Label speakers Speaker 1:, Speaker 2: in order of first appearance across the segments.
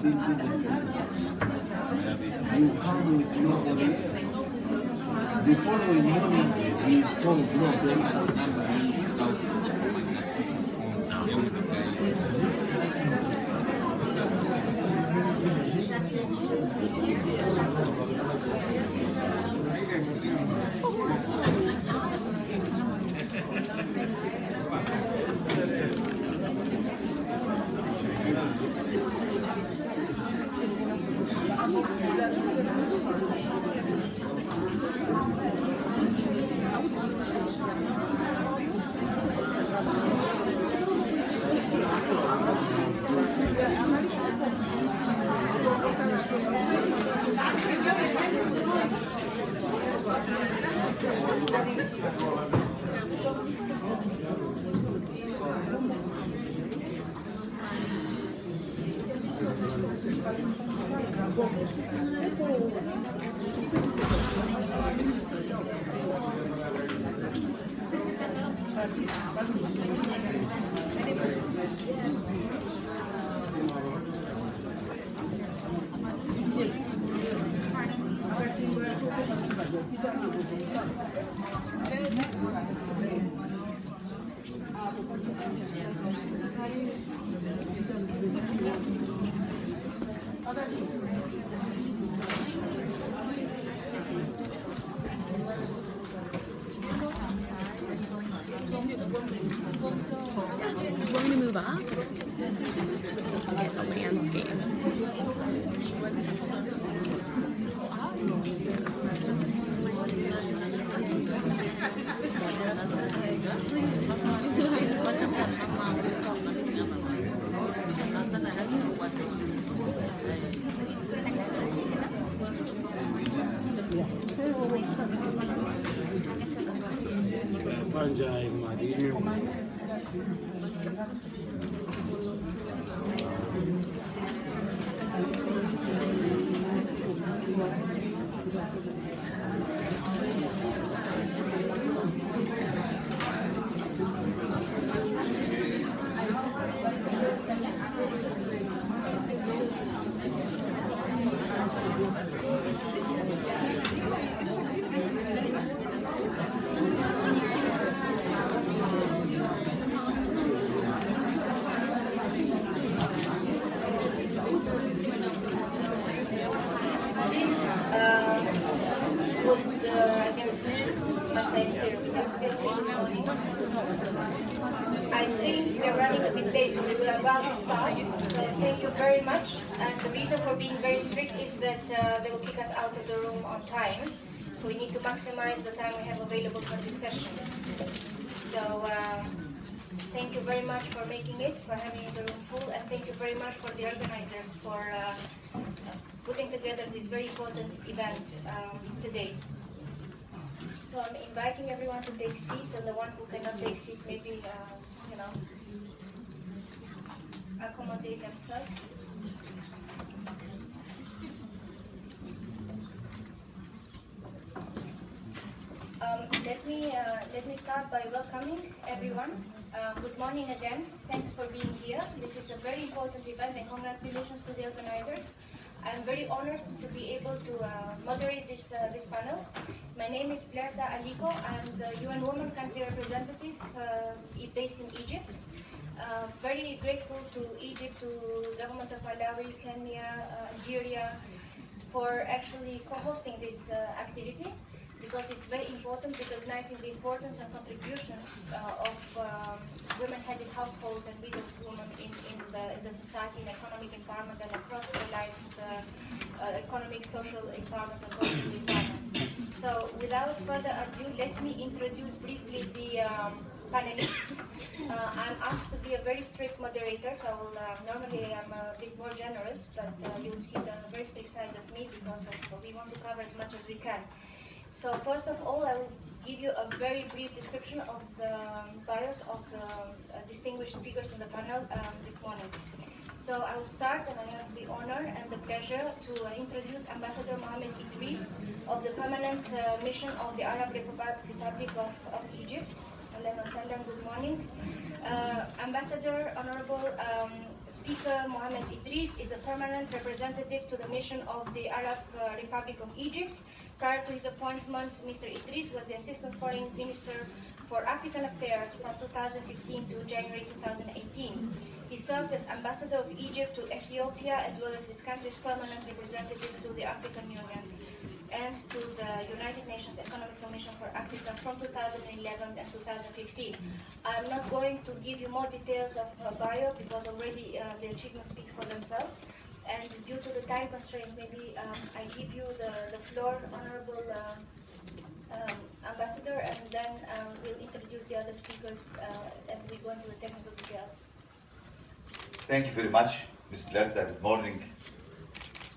Speaker 1: big difference. You come with nobody. The following morning, he is told, no, there is somebody in his house.
Speaker 2: Want me to move up? Just get the landscapes.
Speaker 3: I think we're running a bit late, so we're about to start. So thank you very much. And the reason for being very strict is that they will kick us out of the room on time. So we need to maximize the time we have available for this session. So thank you very much for making it, for having the room full, and thank you very much for the organizers for putting together this very important event to date. So I'm inviting everyone to take seats, and the one who cannot take seats, maybe, accommodate themselves. Let me start by welcoming everyone. Good morning again. Thanks for being here. This is a very important event, and congratulations to the organizers. I'm very honored to be able to moderate this panel. My name is Blerta Aliko. I'm the UN Women Country Representative based in Egypt. Very grateful to Egypt, to the government of Malawi, Kenya, Algeria, for actually co-hosting this activity, because it's very important, recognizing the importance and contributions of women-headed households and widowed women in the society and economic empowerment and across their lives, economic, social empowerment and political empowerment. So without further ado, let me introduce briefly the panelists. I'm asked to be a very strict moderator, so I will, normally I'm a bit more generous, but you'll see the very strict side of me because we want to cover as much as we can. So first of all, I will give you a very brief description of the bios of the distinguished speakers in the panel this morning. So I will start, and I have the honor and the pleasure to introduce Ambassador Mohamed Idris of the Permanent Mission of the Arab Republic of Egypt. Good morning. Ambassador Honorable Speaker Mohamed Idris is the permanent representative to the mission of the Arab Republic of Egypt. Prior to his appointment, Mr. Idris was the Assistant Foreign Minister for African Affairs from 2015 to January 2018. He served as Ambassador of Egypt to Ethiopia, as well as his country's permanent representative to the African Union and to the United Nations Economic Commission for Africa from 2011 and 2015. I'm not going to give you more details of her bio because already the achievements speak for themselves. And due to the time constraints, maybe I give you the floor, Honorable Ambassador, and then we'll introduce the other speakers and we go into the technical details.
Speaker 4: Thank you very much, Ms. Lerta. Good morning.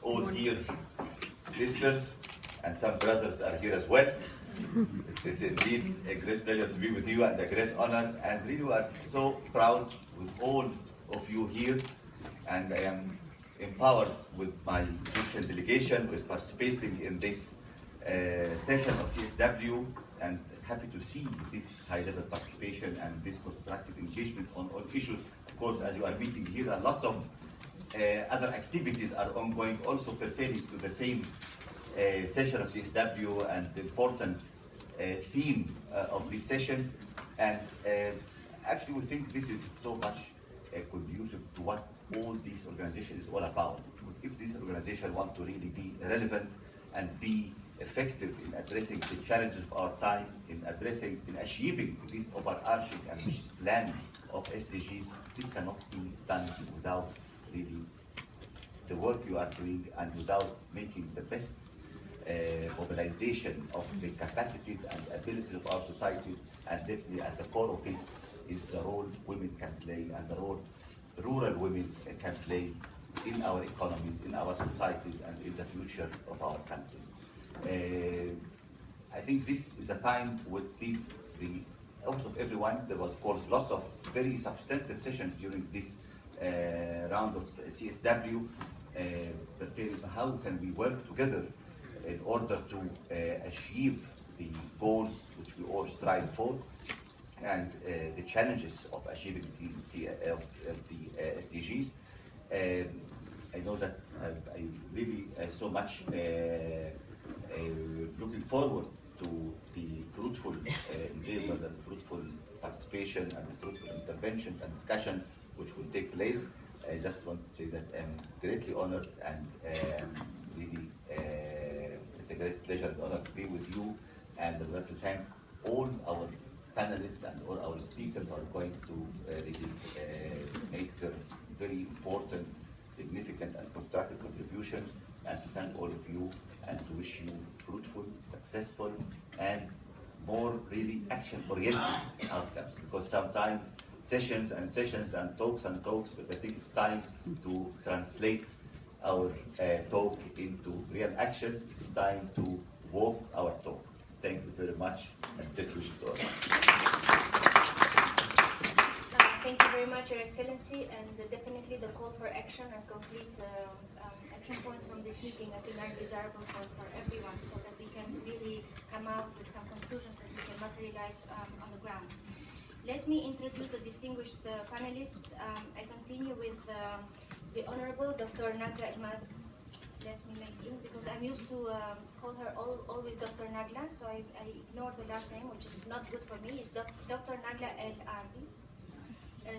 Speaker 4: All dear sisters and some brothers are here as well. It is indeed a great pleasure to be with you and a great honor, and really we are so proud with all of you here, and I am empowered with my Egyptian delegation with participating in this session of CSW, and happy to see this high-level participation and this constructive engagement on all issues. Of course, as you are meeting here, and lots of other activities are ongoing, also pertaining to the same session of CSW and the important theme of this session. And actually, we think this is so much conducive to what all this organization is all about. If this organization wants to really be relevant and be effective in addressing the challenges of our time, in achieving this overarching ambitious plan of SDGs, this cannot be done without really the work you are doing and without making the best mobilization of the capacities and abilities of our societies, and definitely at the core of it is the role women can play and the role rural women can play in our economies, in our societies, and in the future of our countries. I think this is a time which needs the help of everyone. There was, of course, lots of very substantive sessions during this round of CSW, pertaining to how can we work together in order to achieve the goals which we all strive for, and the challenges of achieving the SDGs. I know that I really so much looking forward to the fruitful engagement and fruitful participation and the fruitful intervention and discussion which will take place. I just want to say that I'm greatly honored, and really it's a great pleasure and honor to be with you, and I'd like to thank all our panelists and all our speakers who are going to really make their very important, significant and constructive contributions, and to thank all of you and to wish you fruitful, successful, and more really action-oriented outcomes, because sometimes sessions and sessions and talks, but I think it's time to translate our talk into real actions. It's time to walk our talk. Thank you very much, and best wishes to all.
Speaker 3: Thank you very much, Your Excellency, and definitely the call for action and concrete action points from this meeting I think are desirable for everyone, so that we can really come out with some conclusions that we can materialize on the ground. Let me introduce the distinguished panelists. I continue with the Honorable Dr. Nagla Ahmad. Let me make June, because I'm used to call her always Dr. Nagla, so I ignore the last name, which is not good for me. It's Dr. Nagla El-Arbi.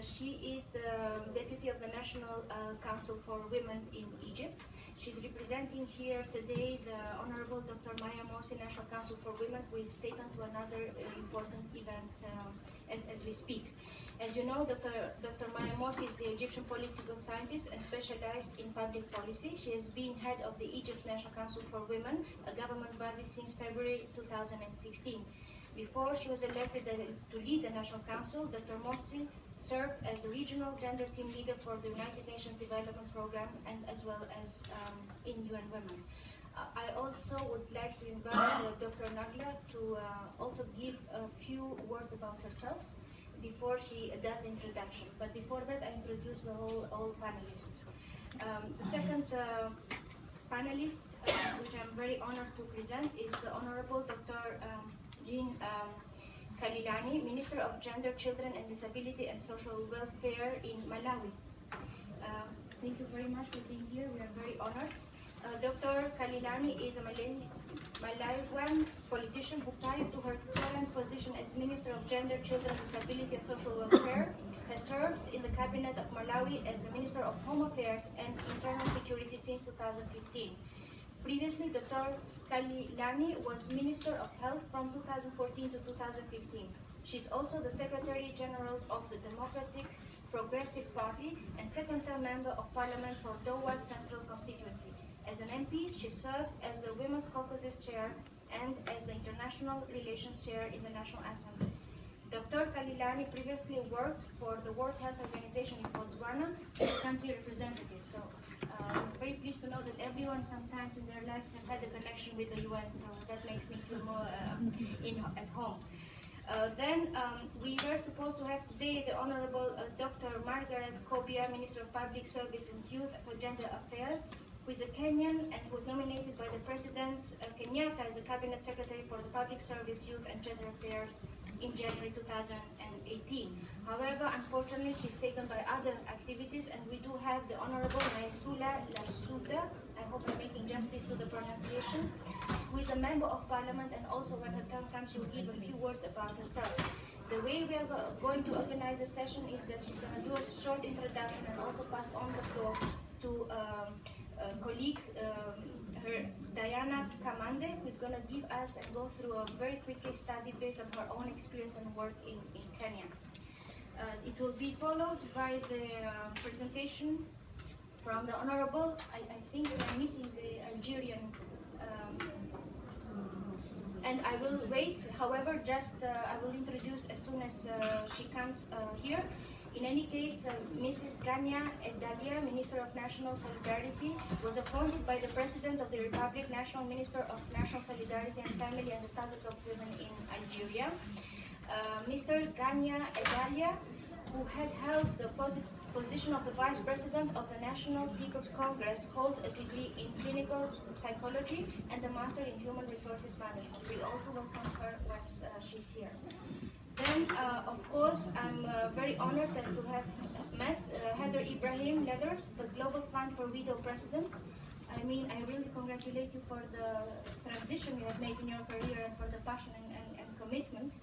Speaker 3: She is the Deputy of the National Council for Women in Egypt. She's representing here today the Honorable Dr. Maya Morsy, National Council for Women, who is taken to another important event as we speak. As you know, Dr. Maya Morsy is the Egyptian political scientist and specialized in public policy. She has been head of the Egypt National Council for Women, a government body since February 2016. Before she was elected to lead the National Council, Dr. Morsy served as the regional gender team leader for the United Nations Development Program, and as well as in UN Women. I also would like to invite Dr. Nagla to also give a few words about herself before she does the introduction. But before that, I introduce all panelists. The second panelist, which I'm very honored to present, is the Honorable Dr. Jean Kalilani, Minister of Gender, Children and Disability and Social Welfare in Malawi. Thank you very much for being here. We are very honored. Dr. Kalilani is a Malawian politician who, prior to her current position as Minister of Gender, Children, Disability and Social Welfare, has served in the cabinet of Malawi as the Minister of Home Affairs and Internal Security since 2015. Previously, Dr. Kalilani was Minister of Health from 2014 to 2015. She's also the Secretary General of the Democratic Progressive Party and second-term Member of Parliament for Dowa Central Constituency. As an MP, she served as the Women's Caucus Chair and as the International Relations Chair in the National Assembly. Dr. Kalilani previously worked for the World Health Organization in Botswana as a country representative. So I'm very pleased to know that everyone sometimes in their lives has had a connection with the UN, so that makes me feel more at home. We were supposed to have today the Honorable Dr. Margaret Kobia, Minister of Public Service and Youth for Gender Affairs, who is a Kenyan and who was nominated by the President Kenyatta as a Cabinet Secretary for the Public Service, Youth and Gender Affairs in January 2018. However, unfortunately, she's taken by other activities, and we do have the Honorable Naisula Lasuda, I hope I'm making justice to the pronunciation, who is a Member of Parliament, and also when her turn comes, she will give a few words about herself. The way we are going to organize the session is that she's going to do a short introduction and also pass on the floor to colleague, her Diana Kamande, who is going to give us and go through a very quick case study based on her own experience and work in Kenya. It will be followed by the presentation from the Honorable, I think I'm missing the Algerian, and I will wait, however, I will introduce as soon as she comes here. In any case, Mrs. Ghania Eddalia, Minister of National Solidarity, was appointed by the President of the Republic, National Minister of National Solidarity and Family and the Status of Women in Algeria. Mr. Ghania Eddalia, who had held the position of the Vice President of the National People's Congress, holds a degree in clinical psychology and a Master in Human Resources Management. We also welcome her once she's here. Then, of course, I'm very honored to have met Heather Ibrahim-Leathers, the Global Fund for Widow President. I mean, I really congratulate you for the transition you have made in your career and for the passion and commitment.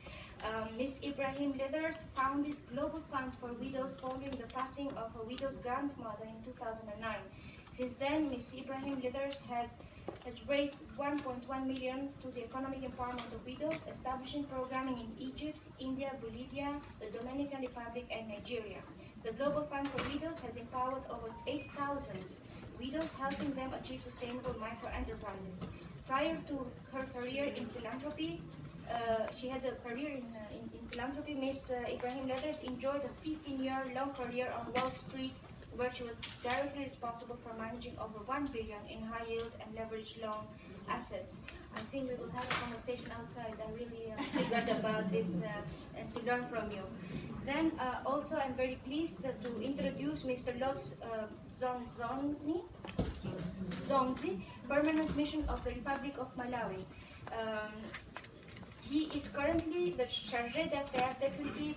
Speaker 3: Ms. Ibrahim-Leathers founded Global Fund for Widows following the passing of a widowed grandmother in 2009. Since then, Ms. Ibrahim-Leathers has raised 1.1 million to the economic empowerment of widows, establishing programming in Egypt, India, Bolivia, the Dominican Republic, and Nigeria. The Global Fund for Widows has empowered over 8,000 widows, helping them achieve sustainable micro-enterprises. Prior to her career in philanthropy, she had a career in philanthropy. Ms. Ibrahim-Leathers enjoyed a 15-year-long career on Wall Street, where she was directly responsible for managing over 1 billion in high yield and leveraged loan assets. I think we will have a conversation outside. I really forgot about this and to learn from you. Then also I'm very pleased to introduce Mr. Lotz Zonzi, Permanent Mission of the Republic of Malawi. He is currently the Chargé d'Affaires Deputy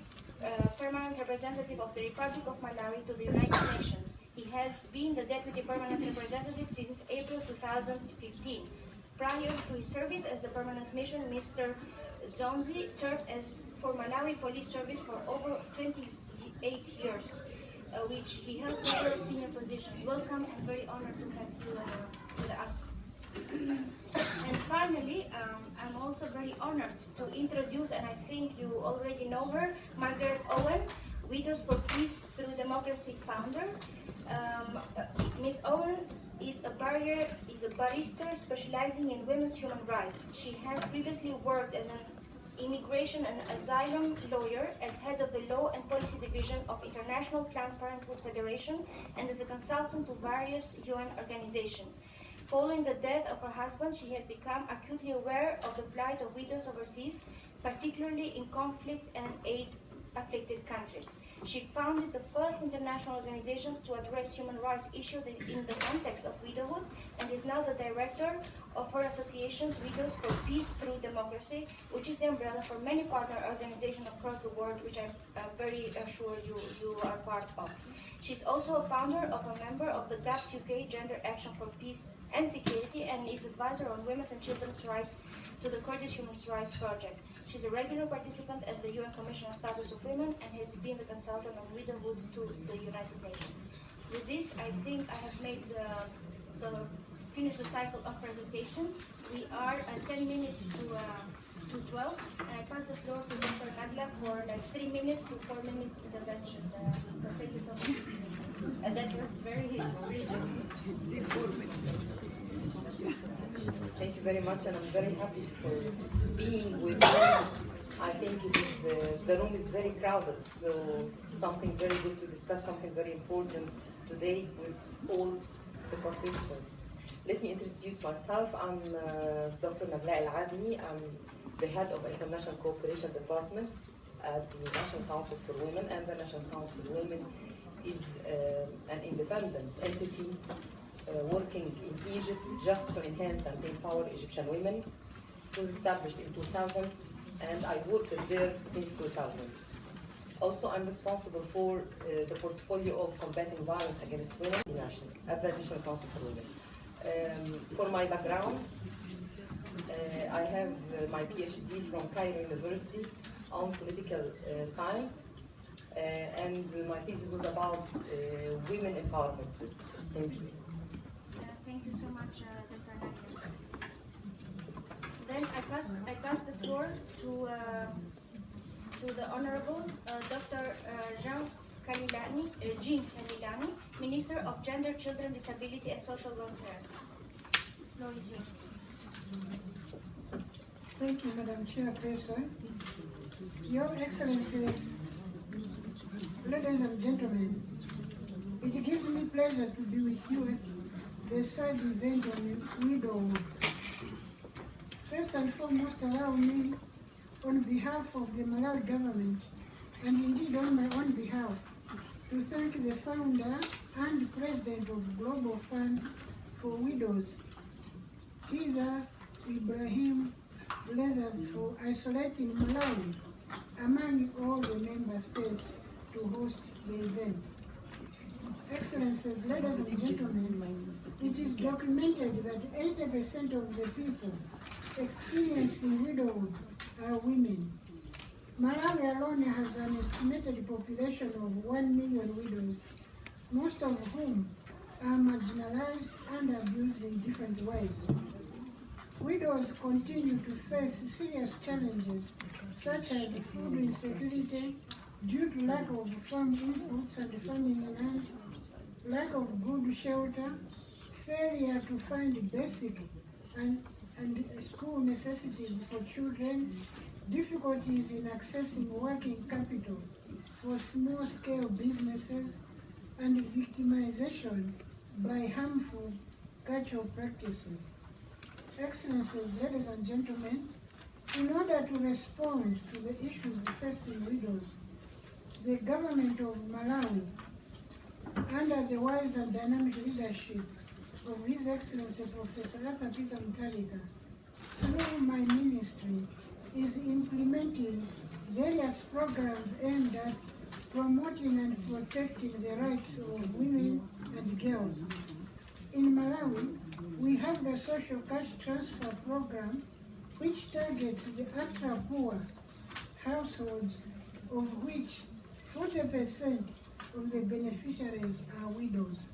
Speaker 3: Permanent Representative of the Republic of Malawi to the United Nations. He has been the Deputy Permanent Representative since April 2015. Prior to his service as the Permanent Mission, Mr. Zonzi served for Malawi Police Service for over 28 years, which he held several senior positions. Welcome and very honored to have you with us. And finally, I'm also very honored to introduce, and I think you already know her, Margaret Owen, Widows for Peace Through Democracy founder. Ms. Owen is a barrister specializing in women's human rights. She has previously worked as an immigration and asylum lawyer, as head of the Law and Policy Division of International Planned Parenthood Federation, and as a consultant to various UN organizations. Following the death of her husband, she had become acutely aware of the plight of widows overseas, particularly in conflict and AIDS afflicted countries. She founded the first international organizations to address human rights issues in the context of widowhood, and is now the director of her association's Widows for Peace Through Democracy, which is the umbrella for many partner organizations across the world, which I'm very sure you are part of. She's also a founder of a member of the GAPS UK Gender Action for Peace and Security, and is advisor on women's and children's rights to the Kurdish Human Rights Project. She's a regular participant at the UN Commission on Status of Women and has been the consultant on widowhood to the United Nations. With this, I think I have made finished the cycle of presentation. We are at 10 minutes to 12, and I pass the floor to Dr. Eddalia for like 3 minutes to 4 minutes intervention. So thank you so much.
Speaker 5: And that was very just Thank you very much, and I'm very happy for being with you. I think it is, the room is very crowded, so something very good to discuss, something very important today with all the participants. Let me introduce myself. I'm Dr. Al-Adni. I'm the head of the International Cooperation Department at the National Council for Women, and the National Council for Women is an independent entity working in Egypt just to enhance and empower Egyptian women. It was established in 2000, and I worked there since 2000. Also, I'm responsible for the portfolio of combating violence against women at the National Council for Women. For my background, I have my PhD from Cairo University on political science, and my thesis was about women empowerment. Thank you.
Speaker 3: Thank you so much, Dr. Eddalia. Then I pass the floor to the Honorable Dr. Jean Kalilani, Minister of Gender, Children, Disability and Social Welfare. Floor is yours.
Speaker 6: Thank you, Madam Chairperson. Your Excellencies, ladies and gentlemen, it gives me pleasure to be with you at the third event on widowhood. First and foremost, allow me, on behalf of the Malawi government, and indeed on my own behalf, to thank the founder and president of Global Fund for Widows, Ibrahim-Leathers, for isolating Malawi among all the member states to host the event. Excellencies, ladies and gentlemen, it is documented that 80% of the people experiencing widowhood are women. Malawi alone has an estimated population of 1 million widows, most of whom are marginalized and abused in different ways. Widows continue to face serious challenges such as food insecurity due to lack of farm inputs and farming land, lack of good shelter, failure to find basic and school necessities for children, difficulties in accessing working capital for small-scale businesses, and victimization by harmful cultural practices. Excellencies, ladies and gentlemen, in order to respond to the issues facing widows, the government of Malawi, under the wise and dynamic leadership of His Excellency Professor Arthur Peter Mutharika, through my ministry, is implementing various programs aimed at promoting and protecting the rights of women and girls. In Malawi, we have the Social Cash Transfer Program, which targets the ultra-poor households, of which 40% of the beneficiaries are widows.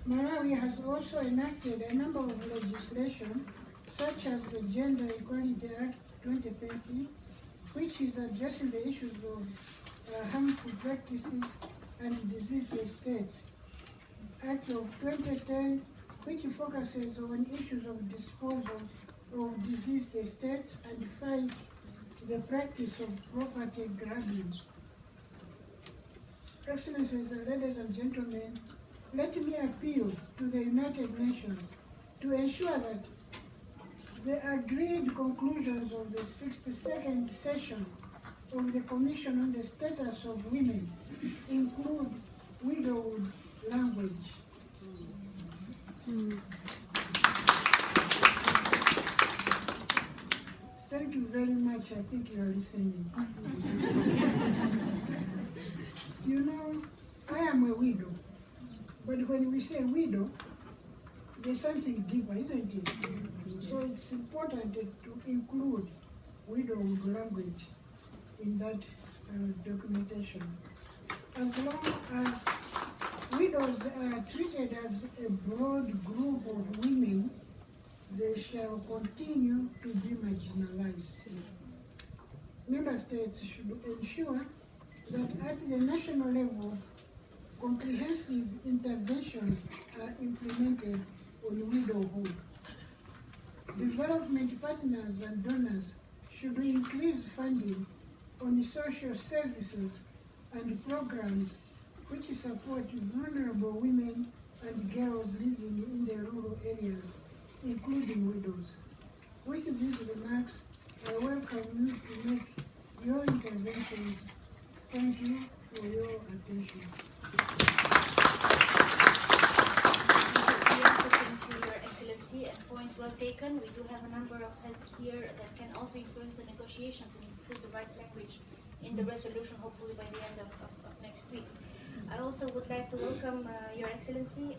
Speaker 6: Malawi has also enacted a number of legislation, such as the Gender Equality Act 2030, which is addressing the issues of harmful practices and diseased estates. Act of 2010, which focuses on issues of disposal of diseased estates and fight the practice of property grabbing. Excellencies, ladies and gentlemen, let me appeal to the United Nations to ensure that the agreed conclusions of the 62nd session of the Commission on the Status of Women include widowhood language. Thank you very much. I think you are listening. You know, I am a widow, but when we say widow, there's something deeper, isn't it? So it's important to include widowhood language in that documentation. As long as widows are treated as a broad group of women, they shall continue to be marginalized. Member states should ensure that at the national level, comprehensive interventions are implemented on widowhood. Development partners and donors should increase funding on social services and programs which support vulnerable women and girls living in the rural areas, including widows. With these remarks, I welcome you to make your interventions. Thank you for your attention.
Speaker 3: Thank you, Your Excellency, and points well taken. We do have a number of heads here that can also influence the negotiations and choose the right language in the resolution, hopefully by the end of next week. I also would like to welcome Your Excellency.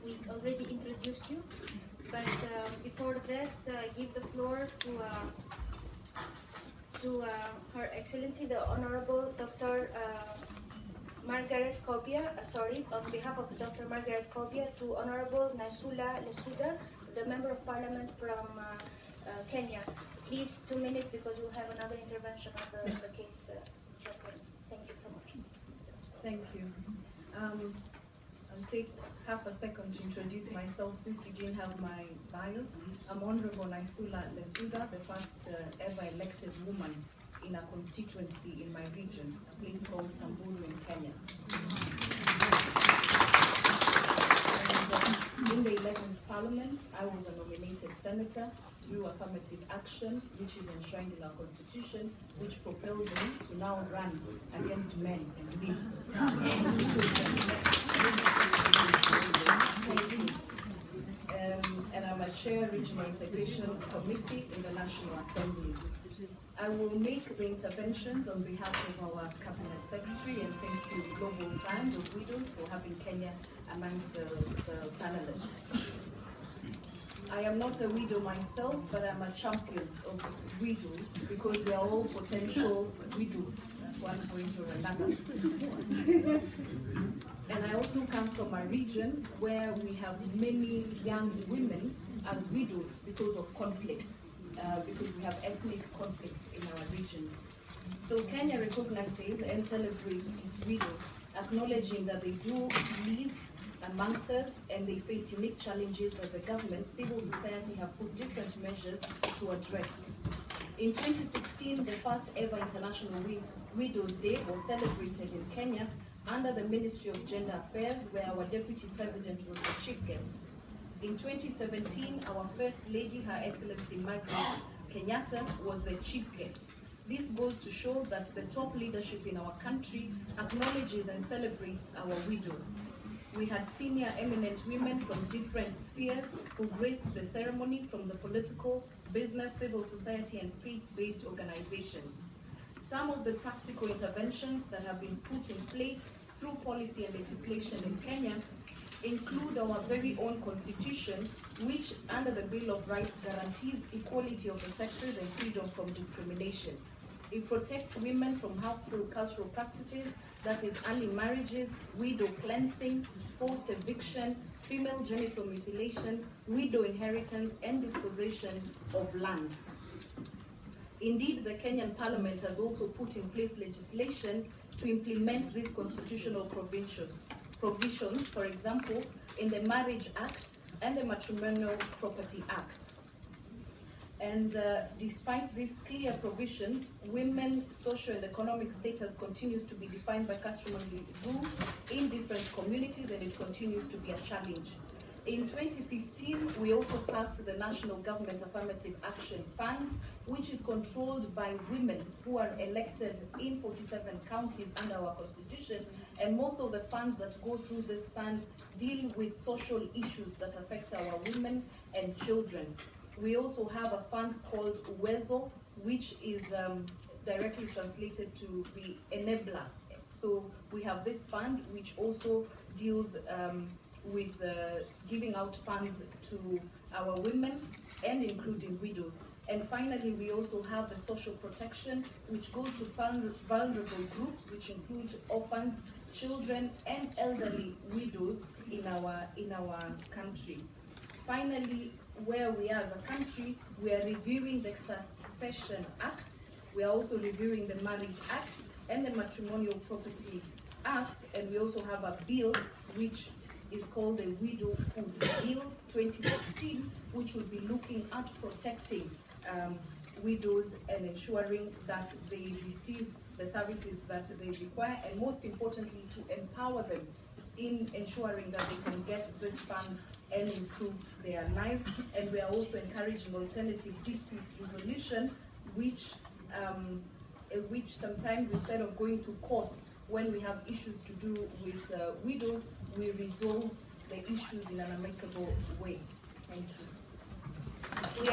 Speaker 3: We already introduced you, but before that, give the floor to Her Excellency, the Honorable Dr. Margaret Kobia, on behalf of Dr. Margaret Kobia, to Honorable Nasula Lesuda, the Member of Parliament from Kenya. Please, 2 minutes, because we'll have another intervention on the case. Thank you so much.
Speaker 7: Thank you. I'll take half a second to introduce myself since you didn't have my bio. I'm Honorable Nasula Lesuda, the first ever elected woman in a constituency in my region, a place called Samburu in Kenya. And, in the 11th Parliament, I was a nominated senator through affirmative action, which is enshrined in our constitution, which propelled me to now run against men and women. And I'm a chair regional integration committee in the National Assembly. I will make the interventions on behalf of our Cabinet Secretary, and thank you, Global Fund of Widows, for having Kenya amongst the panelists. I am not a widow myself, but I'm a champion of widows because we are all potential widows at one point or another. And I also come from a region where we have many young women as widows because of conflict, because we have ethnic conflicts in our regions. So Kenya recognizes and celebrates its widows, acknowledging that they do live amongst us and they face unique challenges that the government, civil society have put different measures to address. In 2016, the first ever International Widows Day was celebrated in Kenya under the Ministry of Gender Affairs, where our Deputy President was the chief guest. In 2017, our First Lady, Her Excellency Margaret Kenyatta, was the chief guest. This goes to show that the top leadership in our country acknowledges and celebrates our widows. We had senior eminent women from different spheres who graced the ceremony, from the political, business, civil society, and faith-based organizations. Some of the practical interventions that have been put in place through policy and legislation in Kenya include our very own constitution, which under the Bill of Rights guarantees equality of the sexes and freedom from discrimination. It protects women from harmful cultural practices, that is early marriages, widow cleansing, forced eviction, female genital mutilation, widow inheritance, and dispossession of land. Indeed, the Kenyan Parliament has also put in place legislation to implement these constitutional provisions, for example, in the Marriage Act and the Matrimonial Property Act. And despite these clear provisions, women's social and economic status continues to be defined by customary rules in different communities, and it continues to be a challenge. In 2015, we also passed the National Government Affirmative Action Fund, which is controlled by women who are elected in 47 counties under our constitution, and most of the funds that go through this fund deal with social issues that affect our women and children. We also have a fund called Uwezo, which is directly translated to the enabler. So we have this fund which also deals with giving out funds to our women and including widows. And finally, we also have the social protection, which goes to vulnerable groups, which include orphans, children, and elderly widows in our country. Finally, where we are as a country, we are reviewing the Succession Act. We are also reviewing the Marriage Act and the Matrimonial Property Act, and we also have a bill which is called the Widowhood Bill 2016, which will be looking at protecting widows and ensuring that they receive the services that they require, and most importantly, to empower them in ensuring that they can get this funds and improve their lives. And we are also encouraging alternative disputes resolution, which sometimes, instead of going to courts when we have issues to do with widows, we resolve the issues in an amicable way. Thank you.
Speaker 3: We are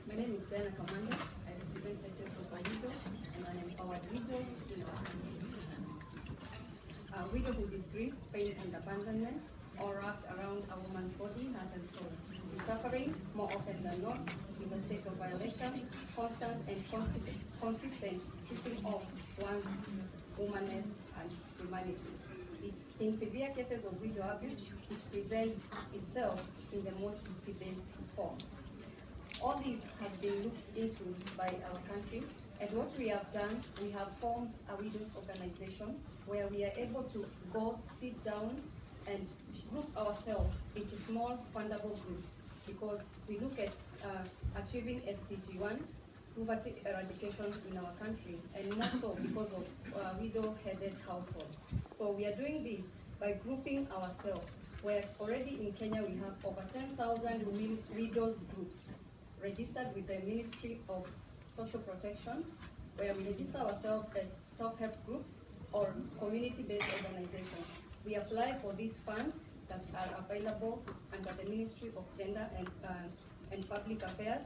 Speaker 8: My name is Diana Commander. I represent Sectors of Widow and an empowered widow. Widowhood is grief, pain, and abandonment, all wrapped around a woman's body, heart, and soul. It is suffering, more often than not. It is a state of violation, constant and consistent stripping of one's womanness and humanity. In severe cases of widow abuse, it presents itself in the most debased form. All these have been looked into by our country, and what we have done, we have formed a widows organization where we are able to go sit down and group ourselves into small fundable groups, because we look at achieving SDG 1, poverty eradication in our country, and more so because of widow-headed households. So we are doing this by grouping ourselves, where already in Kenya we have over 10,000 widows groups registered with the Ministry of Social Protection, where we register ourselves as self-help groups or community-based organizations. We apply for these funds that are available under the Ministry of Gender and Public Affairs.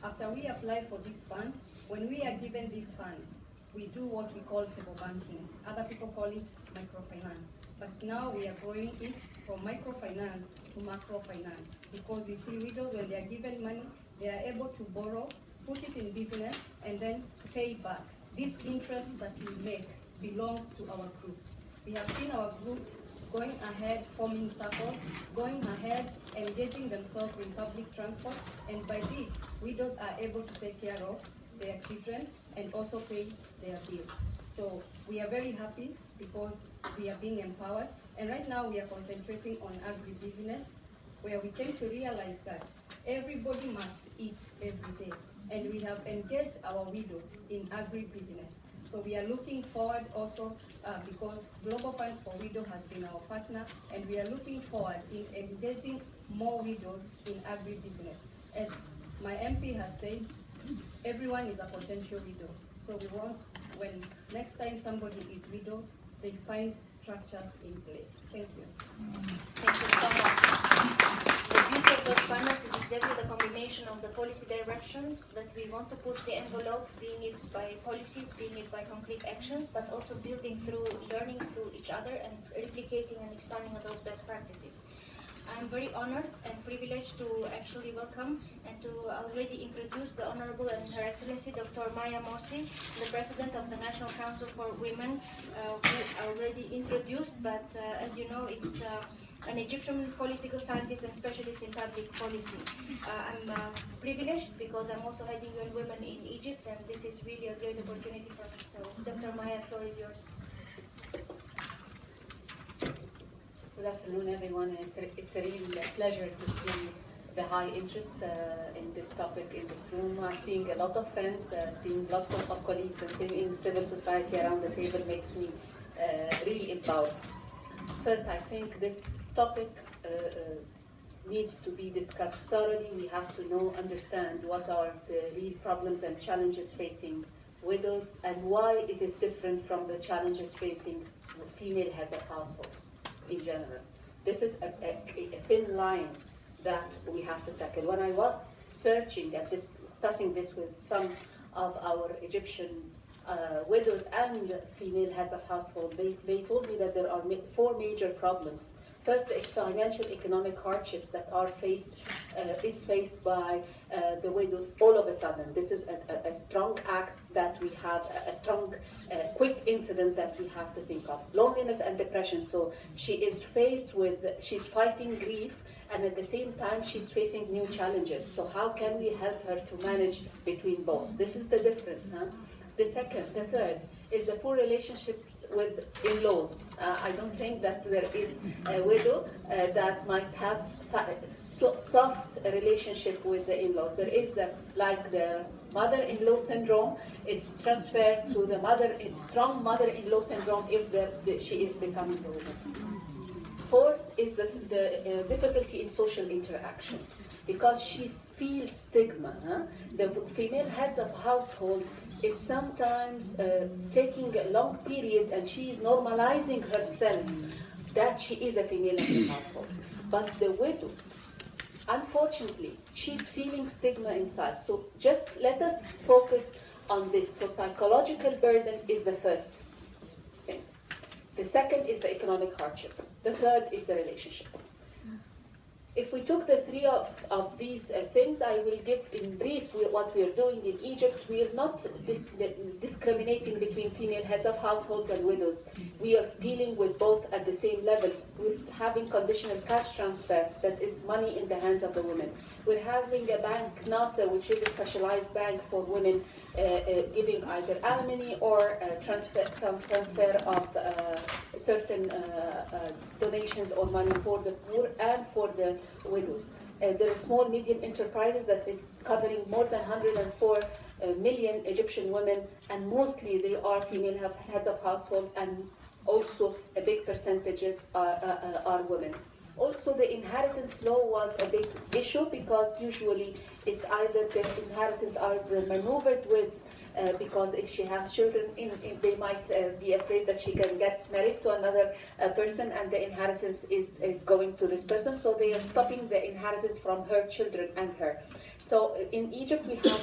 Speaker 8: After we apply for these funds, when we are given these funds, we do what we call table banking. Other people call it microfinance. But now we are growing it from microfinance to macrofinance, because we see widows, when they are given money, they are able to borrow, put it in business, and then pay back. This interest that we make belongs to our groups. We have seen our groups going ahead, forming circles, going ahead, engaging themselves in public transport, and by this, widows are able to take care of their children and also pay their bills. So we are very happy because we are being empowered, and right now we are concentrating on agribusiness, where we came to realize that everybody must eat every day, and we have engaged our widows in agribusiness. So we are looking forward also because Global Fund for Widow has been our partner, and we are looking forward in engaging more widows in agribusiness. As my MP has said, everyone is a potential widow. So we want, when next time somebody is widow, they find structures in place. Thank you.
Speaker 3: Thank you so much. The beauty of those panels is exactly the combination of the policy directions that we want to push the envelope, being it by policies, being it by concrete actions, but also building through learning through each other and replicating and expanding on those best practices. I'm very honored and privileged to actually welcome and to already introduce the Honorable and Her Excellency Dr. Maya Morsy, the President of the National Council for Women, who already introduced, but as you know, it's an Egyptian political scientist and specialist in public policy. I'm privileged because I'm also heading UN Women in Egypt, and this is really a great opportunity for me. So, Dr. Maya, the floor is yours.
Speaker 9: Good afternoon, everyone. It's a real pleasure to see
Speaker 5: the high interest in this topic in this room. Seeing a lot of friends, seeing lots of colleagues, and seeing civil society around the table makes me really empowered. First, I think this topic needs to be discussed thoroughly. We have to understand what are the real problems and challenges facing widows and why it is different from the challenges facing female heads of households in general. This is a thin line that we have to tackle. When I was searching and discussing this with some of our Egyptian widows and female heads of household, they told me that there are 4 major problems. First, the financial economic hardships that are faced by the widow all of a sudden. This is a strong act that we have, a strong, quick incident that we have to think of. Loneliness and depression. So she's fighting grief, and at the same time she's facing new challenges. So how can we help her to manage between both? This is the difference. The third is the poor relationships with in-laws. I don't think that there is a widow that might have soft relationship with the in-laws. There is like the mother-in-law syndrome. It's transferred to the strong mother-in-law syndrome if she is becoming a widow. Fourth is the difficulty in social interaction, because she feels stigma. The female heads of household is sometimes taking a long period, and she is normalizing herself that she is a female in the household. But the widow, unfortunately, she's feeling stigma inside. So just let us focus on this. So psychological burden is the first thing. The second is the economic hardship. The third is the relationship. If we took the 3 of these things, I will give in brief what we are doing in Egypt. We are not discriminating between female heads of households and widows. We are dealing with both at the same level. We're having conditional cash transfer, that is money in the hands of the women. We're having a bank, NASA, which is a specialized bank for women, giving either alimony or transfer of certain donations or money for the poor and for the widows. There are small, medium enterprises that is covering more than 104 million Egyptian women, and mostly they are female heads of household, and also a big percentages are women. Also, the inheritance law was a big issue, because usually it's either the inheritance are maneuvered with because if she has children, they might be afraid that she can get married to another person and the inheritance is going to this person. So they are stopping the inheritance from her children and her. So in Egypt, we have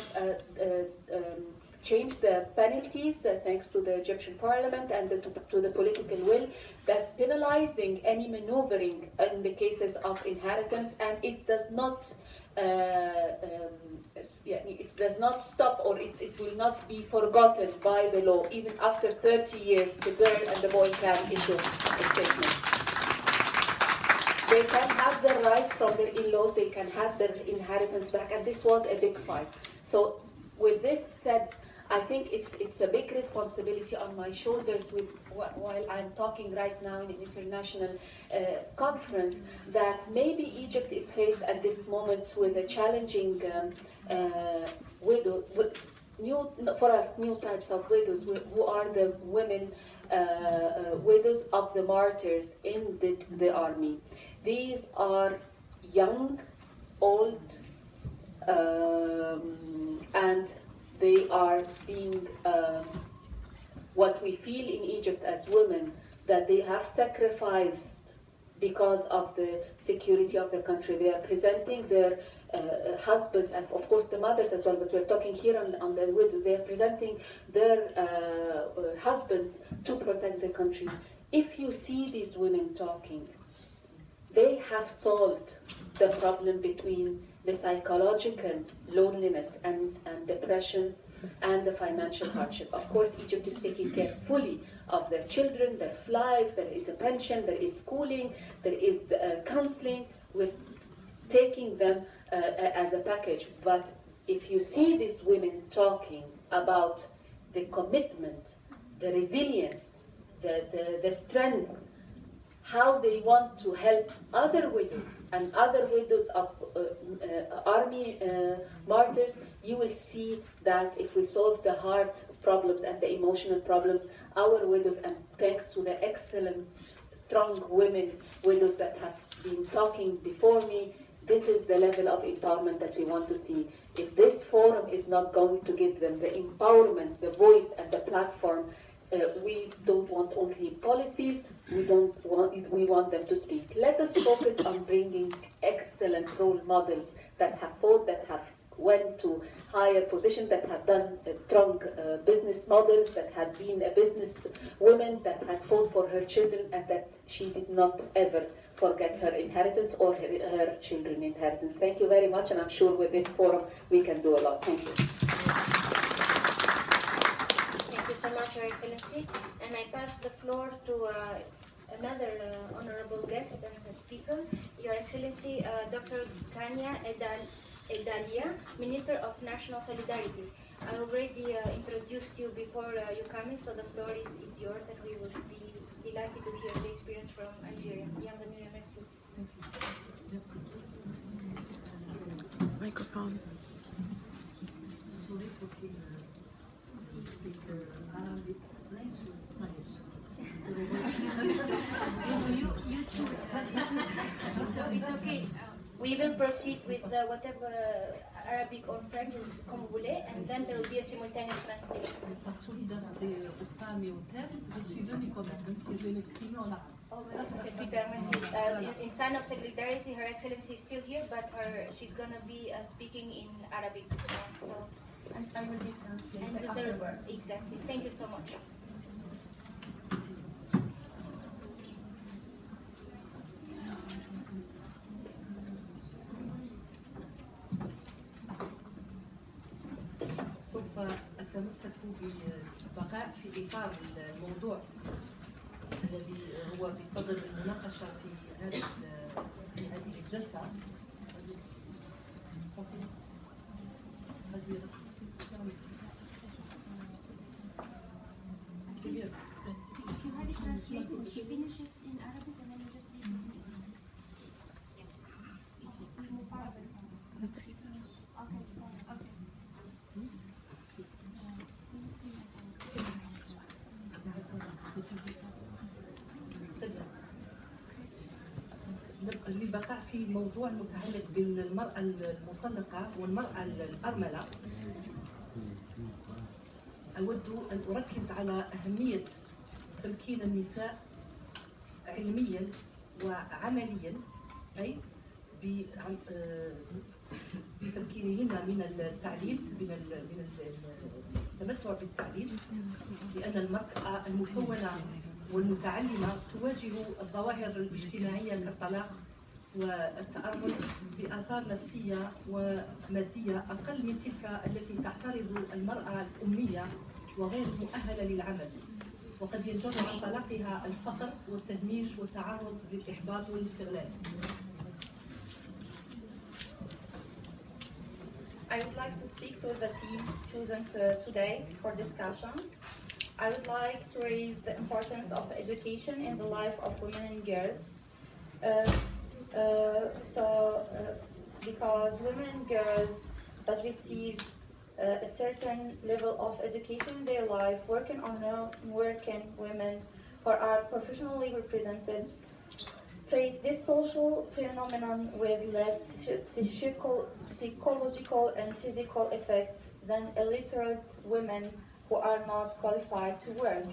Speaker 5: changed the penalties thanks to the Egyptian parliament and to the political will, that penalizing any maneuvering in the cases of inheritance, and it does not it does not stop, or it will not be forgotten by the law. Even after 30 years, the girl and the boy can issue a statement. They can have their rights from their in-laws, they can have their inheritance back, and this was a big fight. So with this said, I think it's a big responsibility on my shoulders while I'm talking right now in an international conference, that maybe Egypt is faced at this moment with a challenging widow, for us, new types of widows, who are the women widows of the martyrs in the army. These are young, old, and they are being, what we feel in Egypt as women, that they have sacrificed because of the security of the country. They are presenting their husbands, and of course the mothers as well, but we're talking here on the widows. They are presenting their husbands to protect the country. If you see these women talking, they have solved the problem between the psychological loneliness and depression and the financial hardship. Of course, Egypt is taking care fully of their children, their lives. There is a pension, there is schooling, there is counseling. We're taking them as a package. But if you see these women talking about the commitment, the resilience, the strength
Speaker 9: how they want to help other widows and other widows of army martyrs, you will see that if we solve the heart problems and the emotional problems, our widows, and thanks to the excellent, strong women widows that have been talking before me, this is the level of empowerment that we want to see. If this forum is not going to give them the empowerment, the voice, and the platform, we don't want only policies, we want them to speak. Let us focus on bringing excellent role models that have fought, that have went to higher positions, that have done strong business models, that had been a business woman, that had fought for her children, and that she did not ever forget her inheritance or her children's inheritance. Thank you very much, and I'm sure with this forum we can do a lot. Thank you.
Speaker 3: Thank you so much, Your Excellency. And I pass the floor to another honorable guest and speaker, Your Excellency, Dr. Ghania Eddalia, Minister of National Solidarity. I already introduced you before you coming, so the floor is yours, and we would be delighted to hear the experience from Algeria. Bienvenue, merci.
Speaker 2: Microphone.
Speaker 3: You choose. So it's okay. We will proceed with whatever Arabic or French is comme vous voulez, and then there will be a simultaneous translation. Oh, c'est super, merci. In sign of solidarity, Her Excellency is still here, but she's gonna be speaking in Arabic. So,
Speaker 7: And I will be translated afterward.
Speaker 3: Exactly. Thank you so much.
Speaker 10: سوف أتمسك بالبقاء في إطار الموضوع الذي هو بصدد المناقشة في هذه الجلسة.
Speaker 8: If you had it translated, she finishes in Arabic and then you just leave it. We move Arabic. Okay, okay.
Speaker 10: للبقاء في موضوع متعلق بالمرأة المطلقة والمرأة الأرملة، أود أن أركز على أهمية تمكين النساء علميا وعمليا، أي بتمكينهن من التعليم، من التمتع بالتعليم، لأن المرأة المكونة والمتعلمة تواجه الظواهر الاجتماعية كالطلاق والتأرمل بآثار نفسية ومادية أقل من تلك التي تعترض المرأة الأمية وغير مؤهلة للعمل، وقد ينجر عن طلاقها الفقر والتهميش والتعرض للإحباط والاستغلال.
Speaker 11: I would like to speak to the theme chosen today for discussions. I would like to raise the importance of education in the life of women and girls. Because women and girls that receive a certain level of education in their life, working women who are professionally represented, face this social phenomenon with less psychological and physical effects than illiterate women who are not qualified to work,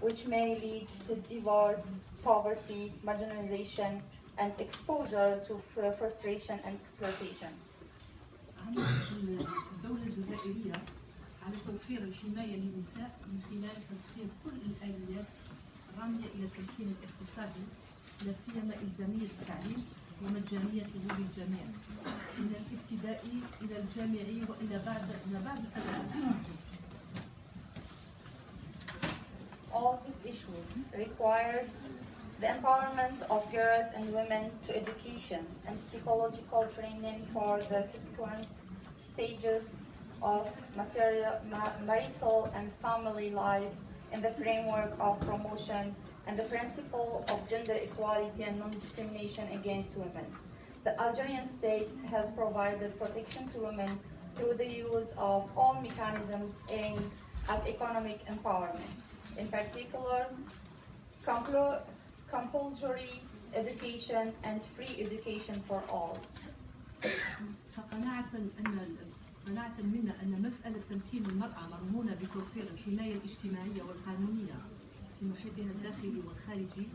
Speaker 11: which may lead to divorce, poverty, marginalization, and exposure to frustration and exploitation.
Speaker 10: الدولة الجزائرية على توفير الحماية للنساء من خلال تسخير كل الآليات الرامية إلى التمكين الاقتصادي، لا سيما إلزامية التعليم ومجانيته للجميع، من الابتدائي إلى الجامعي وإلى بعد التخرج.
Speaker 11: All these issues requires the empowerment of girls and women to education and psychological training for the subsequent stages of marital and family life in the framework of promotion and the principle of gender equality and non-discrimination against women. The Algerian state has provided protection to women through the use of all mechanisms aimed at economic empowerment, in particular, compulsory education and free education for all.
Speaker 10: فقناعة منا أن مسألة تمكين المرأة مضمونة بتوفير الحماية الاجتماعية والقانونية في محيطها الداخلي والخارجي،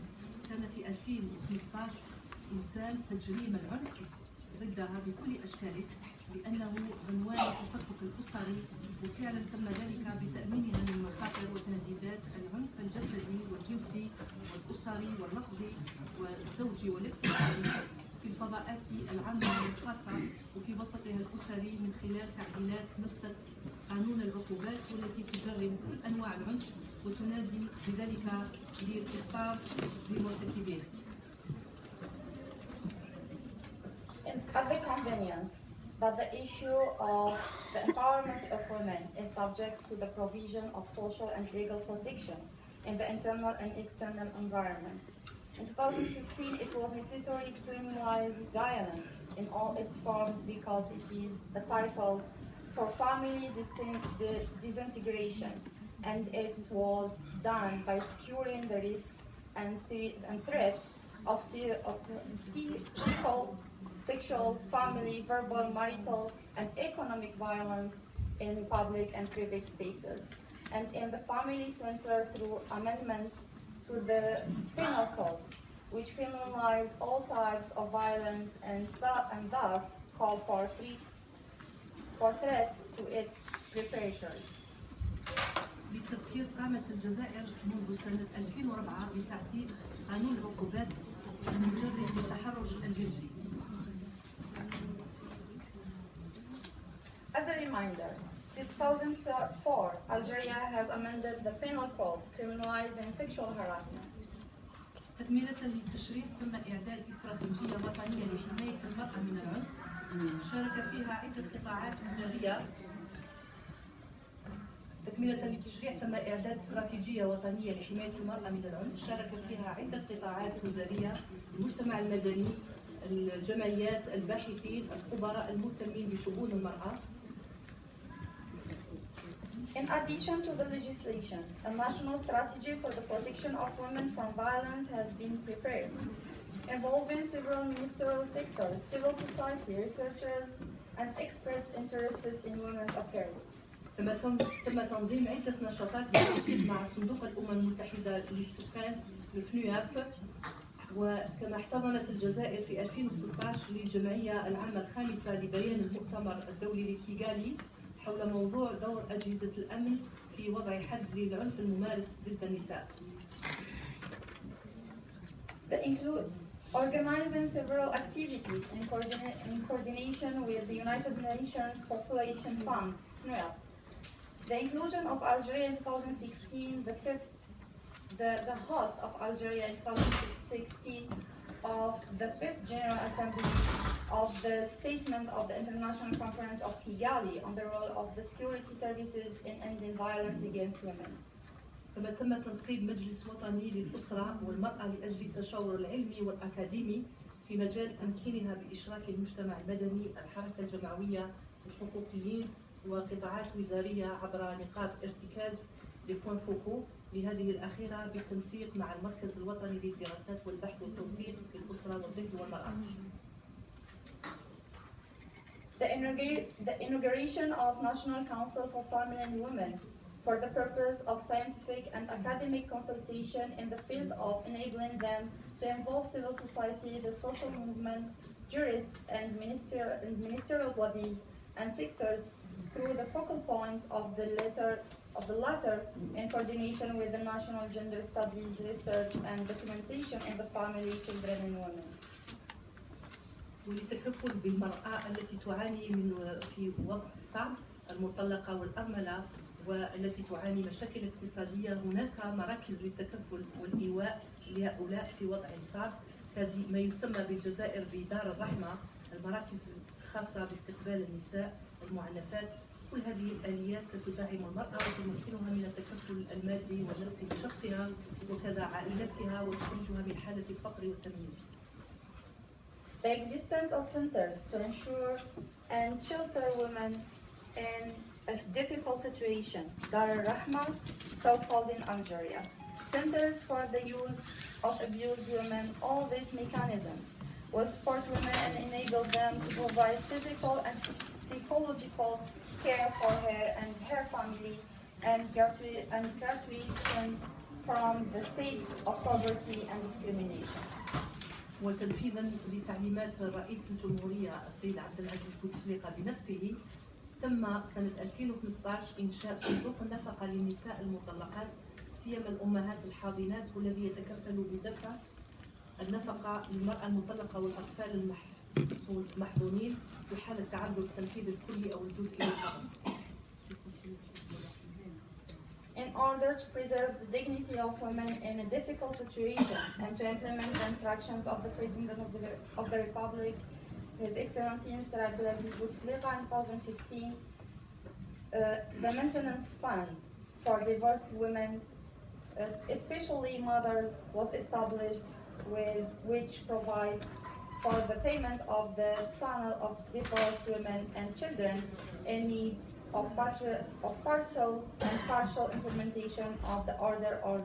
Speaker 10: كان في 2015 إنزال تجريم العنف ضدها بكل أشكاله لأنه عنوان التفكك الأسري، وفعلا تم ذلك بتأمينها من مخاطر وتهديدات العنف الجسدي والجنسي والأسري واللفظي والزوجي والاقتصادي في الفضاءات العامة والخاصة وفي وسطها الأسري من خلال تعديلات مست قانون العقوبات والتي تجرم كل أنواع العنف وتنادي بذلك بالإخطار بمرتكبيه.
Speaker 11: At the convenience that the issue of the empowerment of women is subject to the provision of social and legal protection in the internal and external environment. In 2015, it was necessary to criminalize violence in all its forms because it is the title for family disintegration, and it was done by securing the risks and threats of sexual, family, verbal, marital, and economic violence in public and private spaces, and in the family center through amendments to the penal code, which criminalize all types of violence and thus call for threats to its perpetrators.
Speaker 10: لتذكير قامت الجزائر منذ سنة 2004 بتعديل قانون العقوبات المجرم للتحرش الجنسي.
Speaker 11: As a reminder, since 2004, Algeria has amended the penal code criminalizing sexual harassment.
Speaker 10: تكملة للتشريع تم إعداد استراتيجية وطنية لحماية المرأة من العنف شارك فيها عدة قطاعات وزارية. تكملة للتشريع تم إعداد استراتيجية وطنية لحماية المرأة من العنف شارك فيها عدة قطاعات وزارية، المجتمع المدني، الجمعيات، الباحثين، الخبراء المهتمين بشؤون المرأة.
Speaker 11: In addition to the legislation, a national strategy for the protection of women from violence has been prepared, involving several ministerial sectors, civil society, researchers, and experts interested in women's affairs.
Speaker 10: تم تنظيم عدة نشاطات بالتنسيق مع صندوق الأمم المتحدة للسكان الفنياب، وكما احتضنت الجزائر في 2016 للجمعية العامة الخامسة لبيان المؤتمر الدولي لكيغالي حول موضوع دور أجهزة الأمن في وضع حد للعنف الممارس ضد النساء.
Speaker 11: They include organizing several activities in coordination with the United Nations Population Fund, (UNEP). The inclusion of Algeria in 2016, the host of Algeria in 2016 of the 5th General Assembly of the Statement of the International Conference of Kigali on the role of the security services in ending violence against women.
Speaker 10: كما تم تنصيب مجلس وطني للأسرة والمرأة لأجل التشاور العلمي والأكاديمي في مجال تمكينها بإشراك المجتمع المدني، الحركة الجمعوية، الحقوقيين وقطاعات وزارية عبر نقاط ارتكاز لبوان فوكو لهذه الأخيرة بالتنسيق مع المركز الوطني للدراسات والبحث والتوثيق للأسرة والطفل والمرأة.
Speaker 11: The inauguration of National Council for Family and Women for the purpose of scientific and academic consultation in the field of enabling them to involve civil society, the social movement, jurists, and ministerial bodies and sectors through the focal points of the latter in coordination with the National Gender Studies Research and Documentation in the Family, Children and Women.
Speaker 10: وللتكفل بالمرأة التي تعاني من في وضع صعب، المطلقة والأرملة والتي تعاني مشاكل اقتصادية، هناك مراكز للتكفل والإيواء لهؤلاء في وضع صعب، ما يسمى بالجزائر بدار الرحمة، المراكز الخاصة باستقبال النساء المعنفات كل هذه الآليات ستدعم المرأة وتمكنها من التكفل المادي والنفسي لشخصها وكذا عائلتها وتخرجها من حالة الفقر والتمييز.
Speaker 11: The existence of centers to ensure and shelter women in a difficult situation, Dar al-Rahma, so-called in Algeria. Centers for the use of abused women, all these mechanisms will support women and enable them to provide physical and psychological care for her and her family and graduation from the state of poverty and discrimination.
Speaker 10: وتنفيذا لتعليمات رئيس الجمهورية السيد عبد العزيز بوتفليقة بنفسه تم سنة 2015 إنشاء صندوق النفقة للنساء المطلقات سيما الأمهات الحاضنات والذي يتكفل بدفع النفقة للمرأة المطلقة والأطفال المحظونين في حالة تعذر التنفيذ الكلي أو الجزئي للفقر.
Speaker 11: In order to preserve the dignity of women in a difficult situation and to implement the instructions of the President of the Republic, His Excellency Mr. Abdelaziz Bouteflika in 2015, the Maintenance Fund for Divorced Women, especially mothers, was established, which provides for the payment of the tunnel of divorced women and children in need of partial implementation of the order or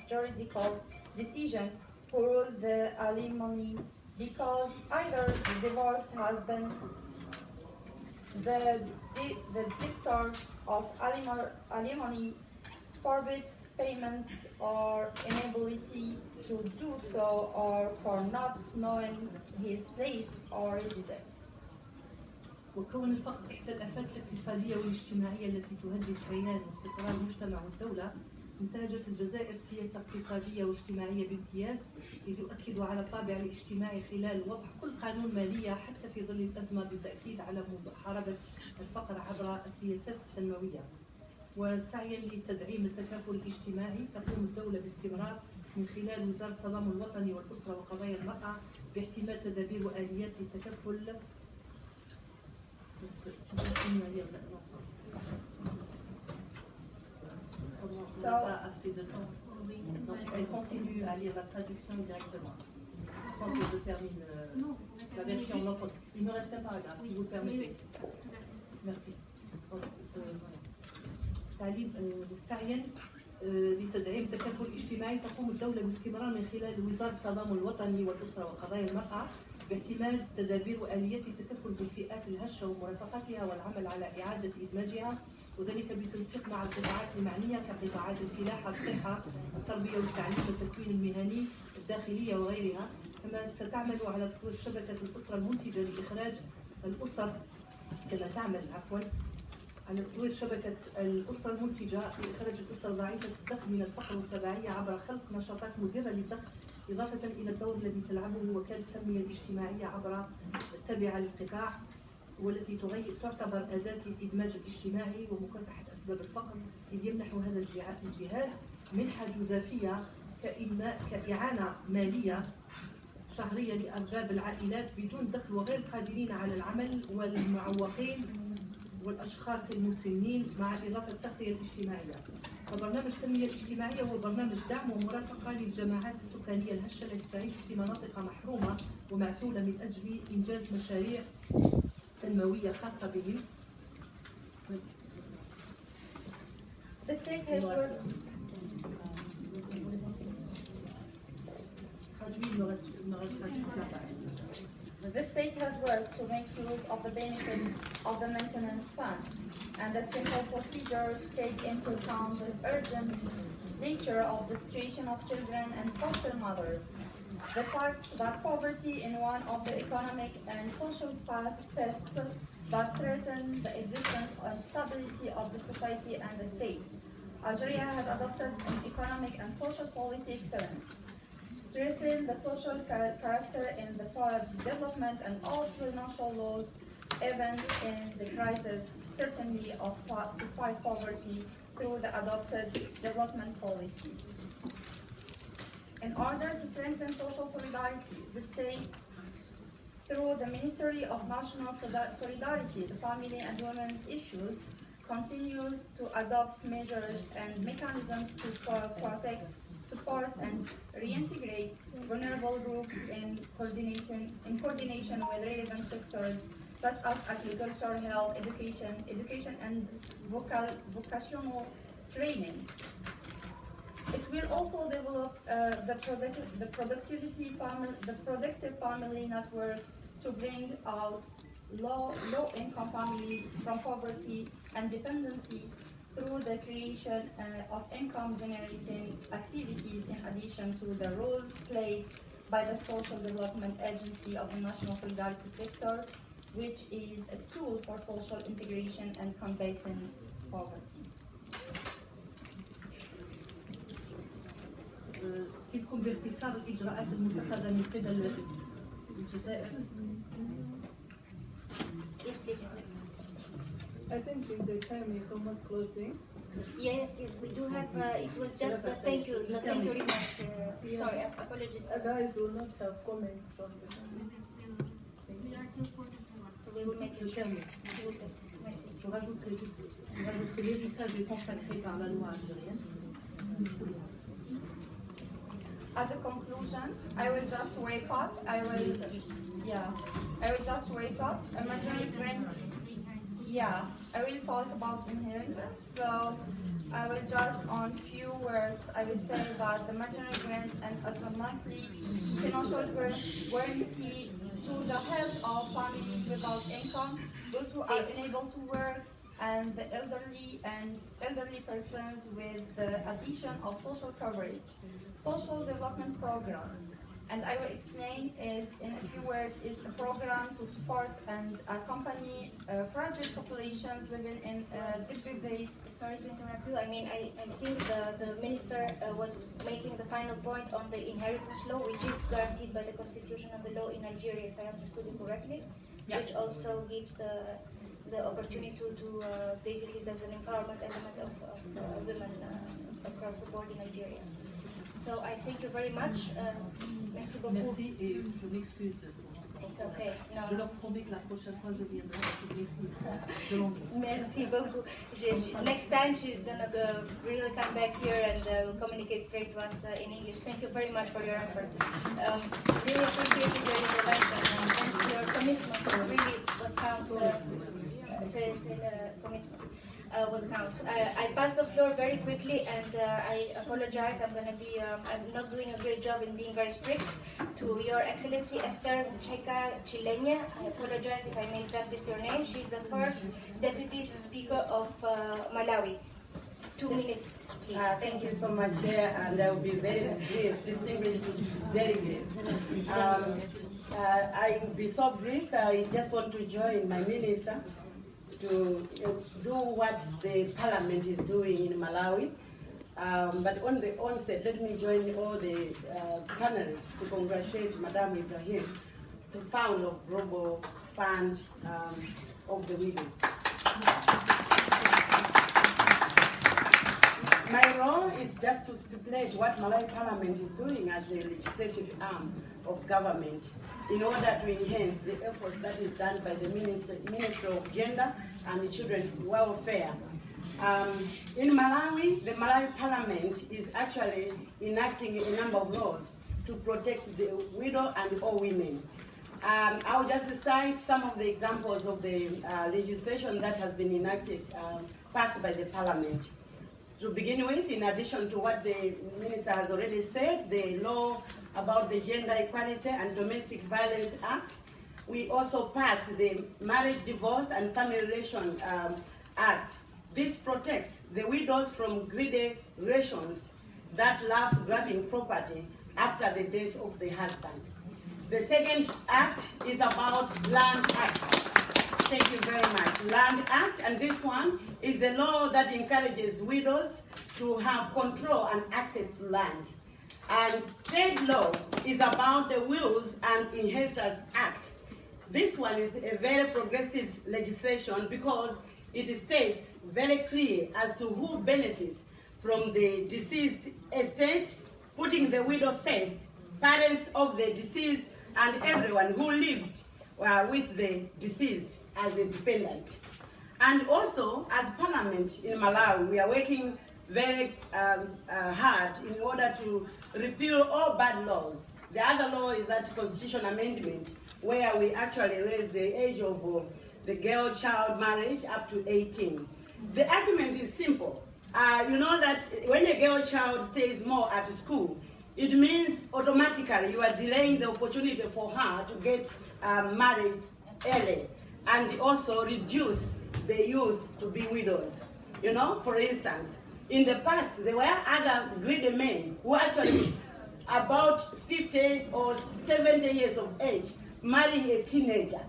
Speaker 11: juridical decision who rule the alimony, because either the divorced husband, the dictator of alimony forbids payment or inability to do so, or for not knowing his place or residence.
Speaker 10: وكون الفقر إحدى الآفات الاقتصادية والاجتماعية التي تهدد كيان واستقرار المجتمع والدولة، انتهجت الجزائر سياسة اقتصادية واجتماعية بامتياز، إذ يؤكد على الطابع الاجتماعي خلال وضع كل قانون مالية حتى في ظل الأزمة بالتأكيد على محاربة الفقر عبر السياسات التنموية. وسعيا لتدعيم التكافل الاجتماعي تقوم الدولة باستمرار من خلال وزارة التضامن الوطني والأسرة وقضايا المرأة باعتماد تدابير وآليات للتكفل. Donc, elle continue à lire la traduction directement, sans que je termine la version non. Il me reste un paragraphe, si vous le permettez. Merci. تعليم سعيا لتدعيم التكافل الاجتماعي تقوم الدولة باستمرار من خلال وزارة التضامن الوطني والأسرة وقضايا المرأة باعتماد تدابير وآليات التكفل بالفئات الهشة ومرافقتها والعمل على إعادة إدماجها، وذلك بالتنسيق مع القطاعات المعنية كقطاعات الفلاحة، الصحة، التربية والتعليم والتكوين المهني، الداخلية وغيرها. كما ستعمل على تطوير شبكة الأسرة المنتجة لإخراج الأسر على تطوير شبكة الأسرة المنتجة لإخراج الأسر ضعيفة الدخل من الفقر والتبعية عبر خلق نشاطات مدرة للدخل، إضافة إلى الدور الذي تلعبه وكالة التنمية الاجتماعية عبر التابعة للقطاع، والتي تعتبر أداة للإدماج الاجتماعي ومكافحة أسباب الفقر، إذ يمنح هذا الجهاز منحة جزافية كإعانة مالية شهرية لأرباب العائلات بدون دخل وغير قادرين على العمل والمعوقين والأشخاص المسنين، مع إضافة التغطية الاجتماعية. فبرنامج التنمية الاجتماعية هو برنامج دعم ومرافقة للجماعات السكانية الهشة التي تعيش في مناطق محرومة ومعزولة من أجل إنجاز مشاريع تنموية خاصة بهم.
Speaker 11: The state has worked to make use of the benefits of the maintenance fund and a simple procedure to take into account the urgent nature of the situation of children and foster mothers. The fact that poverty is one of the economic and social pests that threaten the existence and stability of the society and the state. Algeria has adopted an economic and social policy excellence, stressing the social character in the development and all financial laws, even in the crisis, certainly to fight poverty through the adopted development policies. In order to strengthen social solidarity, the state, through the Ministry of National Solidarity, the Family and Women's Issues, continues to adopt measures and mechanisms to protect, support, and reintegrate vulnerable groups in coordination with relevant sectors such as agriculture, health, education, and vocational training. It will also develop the productive family network to bring out low-income families from poverty and dependency through the creation of income-generating activities in addition to the role played by the Social Development Agency of the National Solidarity Sector, which is a tool for social integration and combating poverty.
Speaker 10: فيكم باختصار الإجراءات المتخذة من قبل الجزائر.
Speaker 7: I think the time is almost closing.
Speaker 3: Yes, we do have, it was just the thank you remark. Sorry, apologies.
Speaker 7: Guys will not have comments from the
Speaker 3: So we will make it sure. Merci.
Speaker 10: Je rajouterai l'héritage est consacré par la loi algérienne.
Speaker 11: As a conclusion, I will just wake up. I will just wake up. I will talk about inheritance. So I will just on few words. I will say that the maternal grant and as a monthly financial guarantee to the health of families without income, those who are unable to work, and the elderly persons with the addition of social coverage. Social development program, and I will explain is in a few words, is a program to support and accompany fragile populations living in deprived.
Speaker 3: Sorry to interrupt you. I mean, I think the minister was making the final point on the inheritance law, which is guaranteed by the constitution and the law in Algeria, if I understood it correctly, which also gives the opportunity to basically there's an empowerment element of women across the board in Algeria. So I thank you very much. Merci beaucoup.
Speaker 10: Merci et je m'excuse.
Speaker 3: It's okay. No.
Speaker 10: Je leur promets que la prochaine fois je viendrai de l'anglais.
Speaker 3: Merci beaucoup. Next time she's gonna really come back here and communicate straight to us in English. Thank you very much for your effort. Really appreciate your intervention and your commitment. It's really what counts. Commitment. What counts. I passed the floor very quickly, and I apologize. I'm not doing a great job in being very strict. To Your Excellency Esther Cheka Chilenya, I apologize if I made justice to your name. She's the first Deputy Speaker of Malawi. 2 minutes, please.
Speaker 12: Thank you so much, Chair, and I will be very brief, distinguished delegates. I will be so brief. I just want to join my minister to do what the parliament is doing in Malawi. But on the onset, let me join all the panelists to congratulate Madam Ibrahim, the founder of Global Fund of the Widow. My role is just to stipulate what Malawi Parliament is doing as a legislative arm of government in order to enhance the efforts that is done by the Minister of Gender and Children Welfare. In Malawi, the Malawi Parliament is actually enacting a number of laws to protect the widow and all women. I'll just cite some of the examples of the legislation that has been enacted, passed by the Parliament. To begin with, in addition to what the Minister has already said, the law about the Gender Equality and Domestic Violence Act, we also passed the Marriage, Divorce and Family Relation Act. This protects the widows from greedy relations that loves grabbing property after the death of the husband. The second act is about Land Act. Thank you very much. Land Act, and this one is the law that encourages widows to have control and access to land. And third law is about the Wills and Inheritance Act. This one is a very progressive legislation because it states very clear as to who benefits from the deceased estate, putting the widow first, parents of the deceased, and everyone who lived with the deceased as a dependent. And also, as Parliament in Malawi, we are working very hard in order to repeal all bad laws. The other law is that constitution amendment, where we actually raise the age of the girl-child marriage up to 18. The argument is simple. You know that when a girl-child stays more at school, it means automatically you are delaying the opportunity for her to get married early, and also reduce the youth to be widows. You know, for instance, in the past, there were other greedy men who actually about 50 or 70 years of age marrying a teenager.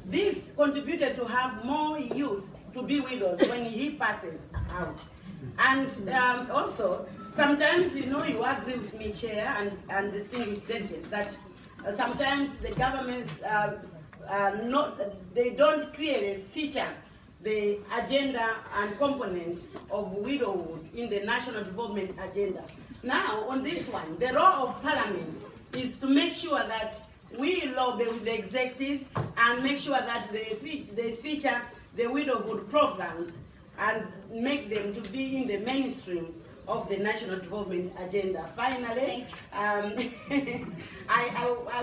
Speaker 12: This contributed to have more youth to be widows when he passes out. And also, sometimes, you know, you agree with me, Chair, and distinguished delegates, that sometimes the governments, they don't clearly feature the agenda and component of widowhood in the national development agenda. Now, on this one, the role of Parliament is to make sure that we lobby with the executive and make sure that they feature the widowhood programs and make them to be in the mainstream of the national development agenda. Finally, I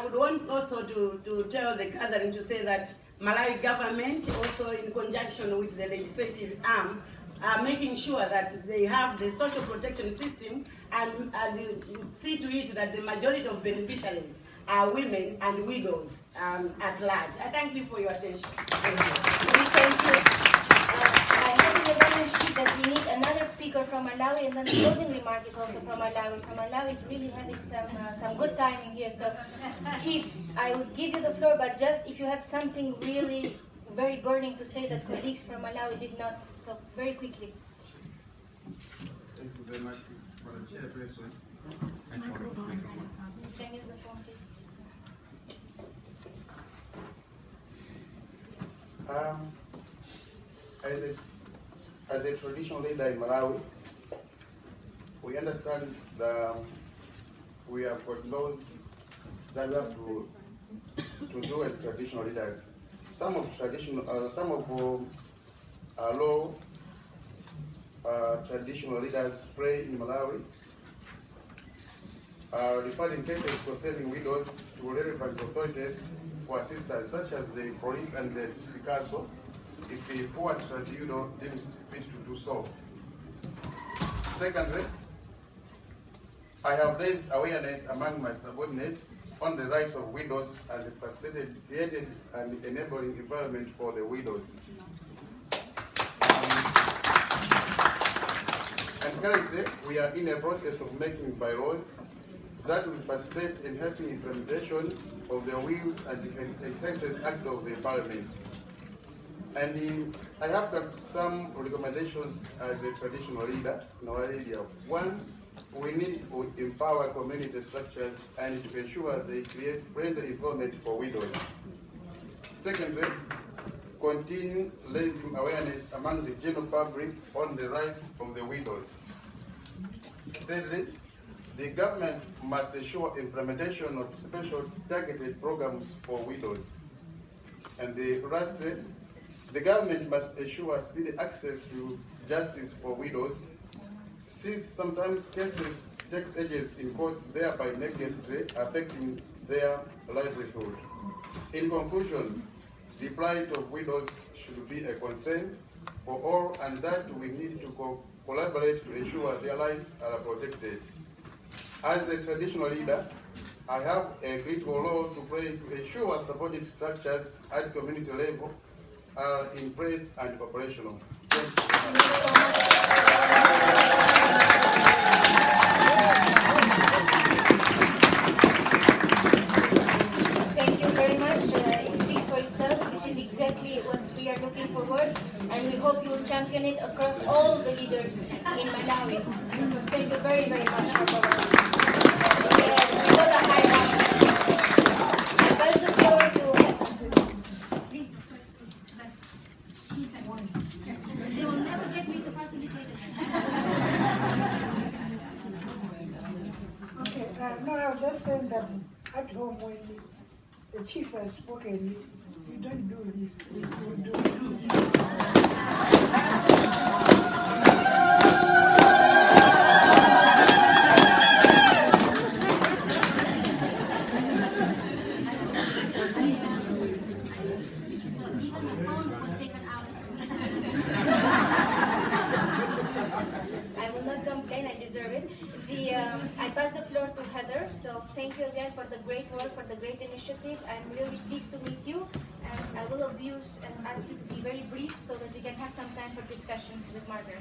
Speaker 12: would want also to tell the gathering to say that Malawi government, also in conjunction with the legislative arm, are making sure that they have the social protection system and see to it that the majority of beneficiaries are women and widows at large. I thank you for your attention.
Speaker 3: We thank you. I have in the balance sheet that we need another speaker from Malawi, and then the closing remark is also from Malawi. So Malawi is really having some good timing here. So, Chief, I would give you the floor, but just if you have something really very burning to say that colleagues from Malawi did not. So very quickly.
Speaker 13: Thank you very much, Madam Chairperson.
Speaker 3: Can you use the phone, please?
Speaker 13: As a traditional leader in Malawi, we understand that we have got laws that we have to do as traditional leaders. Some of our law traditional leaders pray in Malawi referred in cases concerning widows to relevant authorities for assistance, such as the police and the district council, if the poor tribunal deems fit to do so. Secondly, I have raised awareness among my subordinates on the rights of widows and facilitated, created an enabling environment for the widows. And currently, we are in a process of making bylaws that will facilitate enhancing implementation of the Wills and Inheritance Act of the Parliament. And I have got some recommendations as a traditional leader in our area. One, we need to empower community structures and to ensure they create friendly employment for widows. Secondly, continue raising awareness among the general public on the rights of the widows. Thirdly, the government must ensure implementation of special targeted programs for widows. And lastly, the government must ensure speedy access to justice for widows, since sometimes cases take ages in courts, thereby negatively affecting their livelihood. In conclusion, the plight of widows should be a concern for all, and that we need to collaborate to ensure their lives are protected. As a traditional leader, I have a critical role to play to ensure supportive structures at community level are in place and operational. Thank
Speaker 3: you very much. It speaks for itself. This is exactly what we are looking forward, and we hope you will champion it across all the leaders in Malawi. Thank you very, very much for covering. I pass the floor to.
Speaker 8: They will never get me to facilitate it.
Speaker 6: Okay, no, I was just saying that at home the chief has spoken, we don't do this. We do
Speaker 3: I will not complain, I deserve it. I pass the floor to Heather, so thank you again for the great work, for the great initiative. I'm really pleased to meet you, and I will abuse and ask you to be very brief so that we can have some time for discussions with Margaret.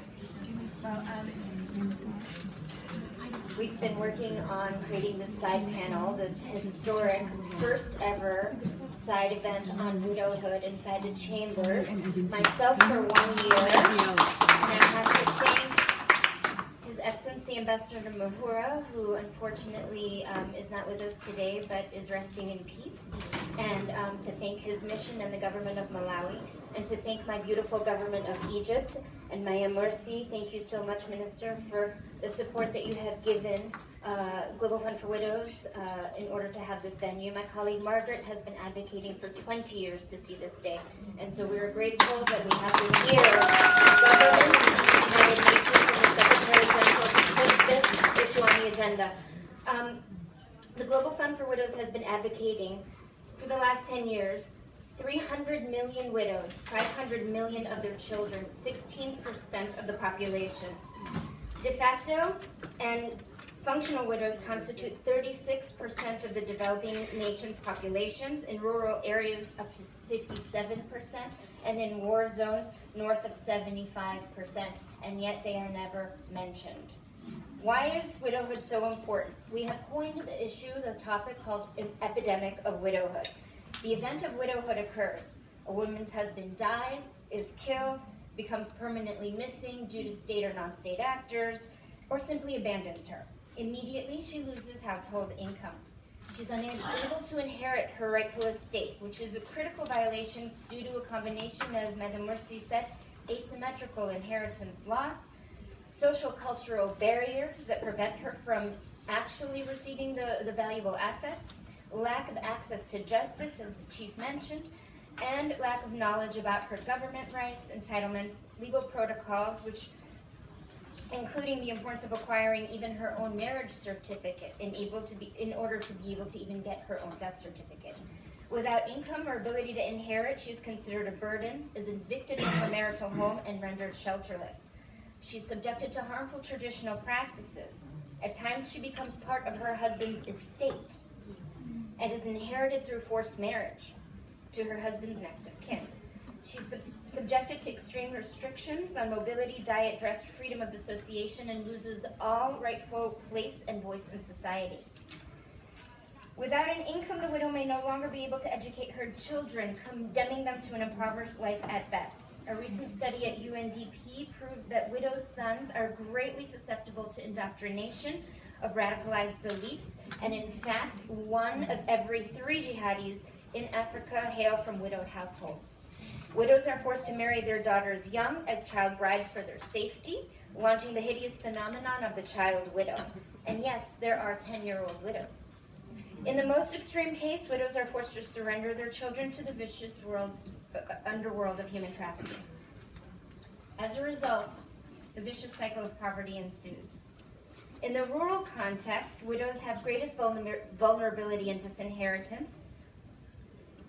Speaker 14: We've been working on creating this side panel, this historic first ever side event on widowhood inside the chambers. Myself for 1 year, and I have to thank His Excellency Ambassador Mahura, who unfortunately is not with us today, but is resting in peace, and to thank his mission and the government of Malawi, and to thank my beautiful government of Egypt, and Maya Morsy. Thank you so much, Minister, for the support that you have given Global Fund for Widows in order to have this venue. My colleague Margaret has been advocating for 20 years to see this day, and so we are grateful that we have the year government, the United Nations, and the Secretary General to put this issue on the agenda. The Global Fund for Widows has been advocating for the last 10 years 300 million widows, 500 million of their children, 16% of the population. De facto and functional widows constitute 36% of the developing nations' populations, in rural areas up to 57%, and in war zones north of 75%, and yet they are never mentioned. Why is widowhood so important? We have coined the issue, the topic called an epidemic of widowhood. The event of widowhood occurs. A woman's husband dies, is killed, becomes permanently missing due to state or non-state actors, or simply abandons her. Immediately, she loses household income. She's unable to inherit her rightful estate, which is a critical violation due to a combination, as Madam Morsy said, asymmetrical inheritance laws, social cultural barriers that prevent her from actually receiving the valuable assets, lack of access to justice, as the chief mentioned, and lack of knowledge about her government rights, entitlements, legal protocols, which including the importance of acquiring even her own marriage certificate in order to be able to even get her own death certificate. Without income or ability to inherit, she is considered a burden, is evicted from her marital home, and rendered shelterless. She's subjected to harmful traditional practices. At times, she becomes part of her husband's estate and is inherited through forced marriage to her husband's next of kin. She's subjected to extreme restrictions on mobility, diet, dress, freedom of association, and loses all rightful place and voice in society. Without an income, the widow may no longer be able to educate her children, condemning them to an impoverished life at best. A recent study at UNDP proved that widows' sons are greatly susceptible to indoctrination of radicalized beliefs, and in fact, 1 of every 3 jihadis in Africa hail from widowed households. Widows are forced to marry their daughters young as child brides for their safety, launching the hideous phenomenon of the child widow. And yes, there are 10-year-old widows. In the most extreme case, widows are forced to surrender their children to the vicious underworld of human trafficking. As a result, the vicious cycle of poverty ensues. In the rural context, widows have greatest vulnerability in disinheritance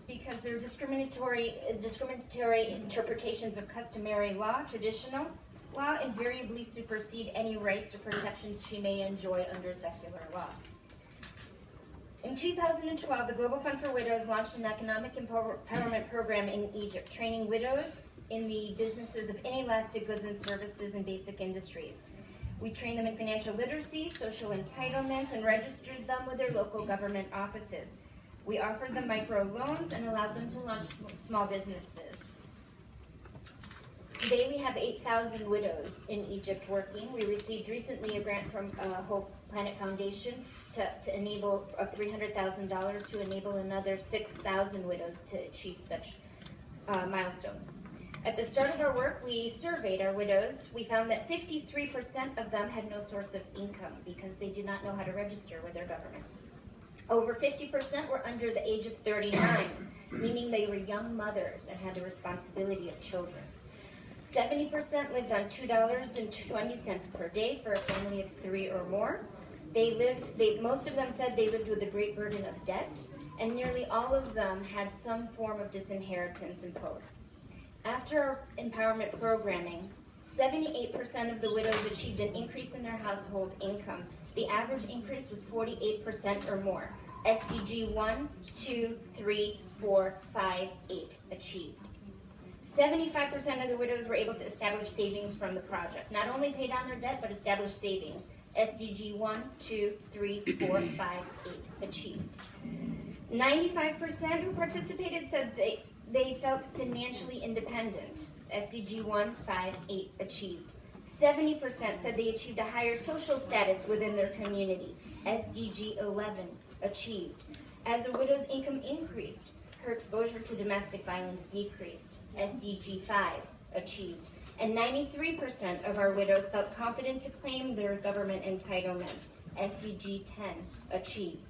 Speaker 14: because their discriminatory interpretations of customary law, traditional law, invariably supersede any rights or protections she may enjoy under secular law. In 2012, the Global Fund for Widows launched an economic empowerment program in Egypt, training widows in the businesses of inelastic goods and services and basic industries. We trained them in financial literacy, social entitlements, and registered them with their local government offices. We offered them microloans and allowed them to launch small businesses. Today we have 8,000 widows in Egypt working. We received recently a grant from Hope Planet Foundation to enable $300,000 to enable another 6,000 widows to achieve such milestones. At the start of our work, we surveyed our widows. We found that 53% of them had no source of income because they did not know how to register with their government. Over 50% were under the age of 39, meaning they were young mothers and had the responsibility of children. 70% lived on $2.20 per day for a family of 3 or more. Most of them said they lived with a great burden of debt, and nearly all of them had some form of disinheritance imposed. After our empowerment programming, 78% of the widows achieved an increase in their household income. The average increase was 48% or more. SDG 1, 2, 3, 4, 5, 8 achieved. 75% of the widows were able to establish savings from the project. Not only pay down their debt, but establish savings. SDG 1, 2, 3, 4, 5, 8 achieved. 95% who participated said they felt financially independent. SDG 1, 5, 8 achieved. 70% said they achieved a higher social status within their community. SDG 11 achieved. As a widow's income increased, her exposure to domestic violence decreased. SDG 5 achieved. And 93% of our widows felt confident to claim their government entitlements. SDG 10 achieved.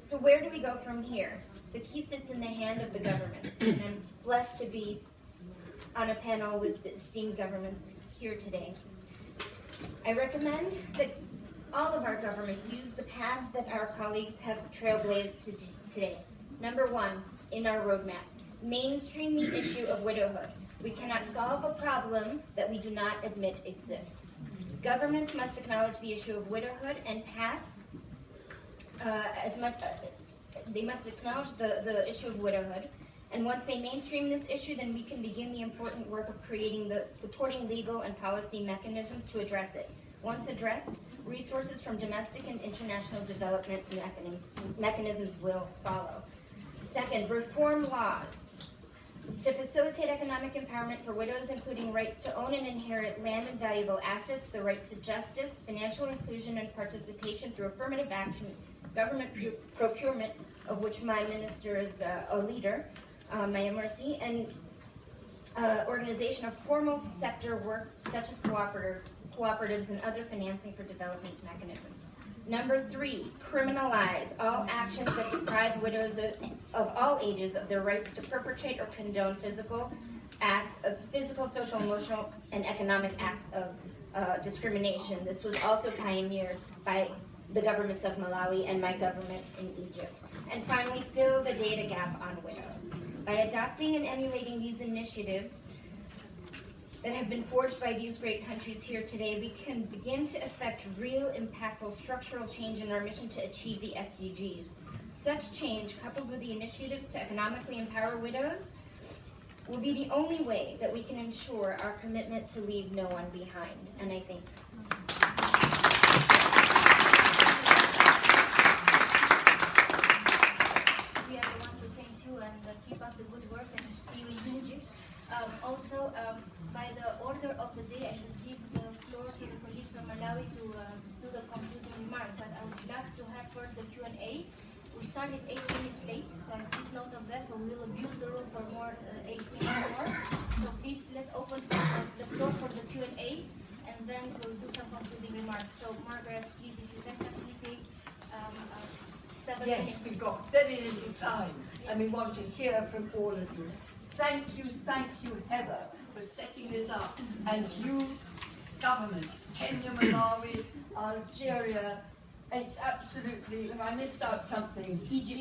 Speaker 14: So where do we go from here? The key sits in the hand of the governments, and I'm blessed to be on a panel with the esteemed governments here today. I recommend that all of our governments use the paths that our colleagues have trailblazed today. Number 1, in our roadmap, mainstream the issue of widowhood. We cannot solve a problem that we do not admit exists. Governments must acknowledge the issue of widowhood and pass they must acknowledge the issue of widowhood. And once they mainstream this issue, then we can begin the important work of supporting legal and policy mechanisms to address it. Once addressed, resources from domestic and international development mechanisms will follow. Second, reform laws to facilitate economic empowerment for widows, including rights to own and inherit land and valuable assets, the right to justice, financial inclusion and participation through affirmative action, government procurement, of which my minister is a leader, my Morsy, and organization of formal sector work such as cooperatives and other financing for development mechanisms. Number 3, criminalize all actions that deprive widows of all ages of their rights to perpetrate or condone physical, social, emotional, and economic acts of discrimination. This was also pioneered by the governments of Malawi and my government in Egypt. And finally, fill the data gap on widows. By adopting and emulating these initiatives that have been forged by these great countries here today, we can begin to effect real, impactful, structural change in our mission to achieve the SDGs. Such change, coupled with the initiatives to economically empower widows, will be the only way that we can ensure our commitment to leave no one behind. And I thank you.
Speaker 3: We are the one to thank you and keep up the good work, and see you in Egypt. Also, by the order of the day, I should give the floor to the colleague from Malawi to do the concluding remarks, but I would like to have first the Q&A. We started 8 minutes late, so I took note of that, so we'll abuse the room for more 8 minutes more. So please, let's open the floor for the Q&A, and then we'll do some concluding remarks. So Margaret, please, if you can facilitate 7 minutes.
Speaker 15: Yes, we've got very little time, and we want to hear from all of you. Thank you, Heather, for setting this up, and you governments, Kenya, Malawi, Algeria. It's absolutely, I missed out something. Egypt.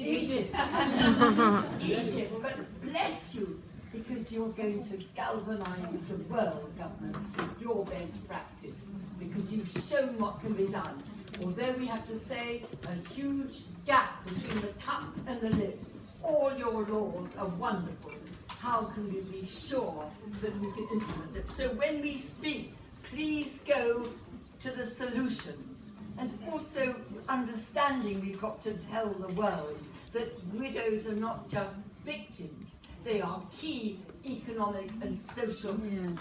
Speaker 15: Egypt, but bless you, because you're going to galvanize the world governments with your best practice, because you've shown what can be done. Although we have to say a huge gap between the cup and the lip, all your laws are wonderful. How can we be sure that we can implement them? So when we speak, please go to the solutions. And also understanding we've got to tell the world that widows are not just victims, they are key economic and social players.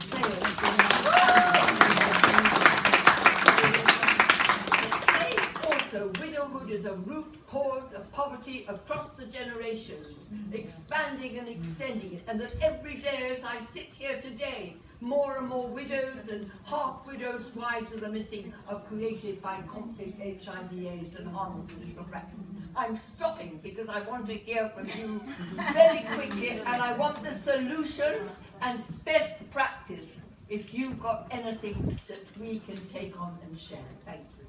Speaker 15: Also, widowhood is a root cause of poverty across the generations, expanding and extending it, and that every day as I sit here today, more and more widows and half-widows' wives of the missing are created by conflict, HIV/AIDS and harmful traditional practices. I'm stopping because I want to hear from you very quickly, and I want the solutions and best practice if you've got anything that we can take on and share. Thank you.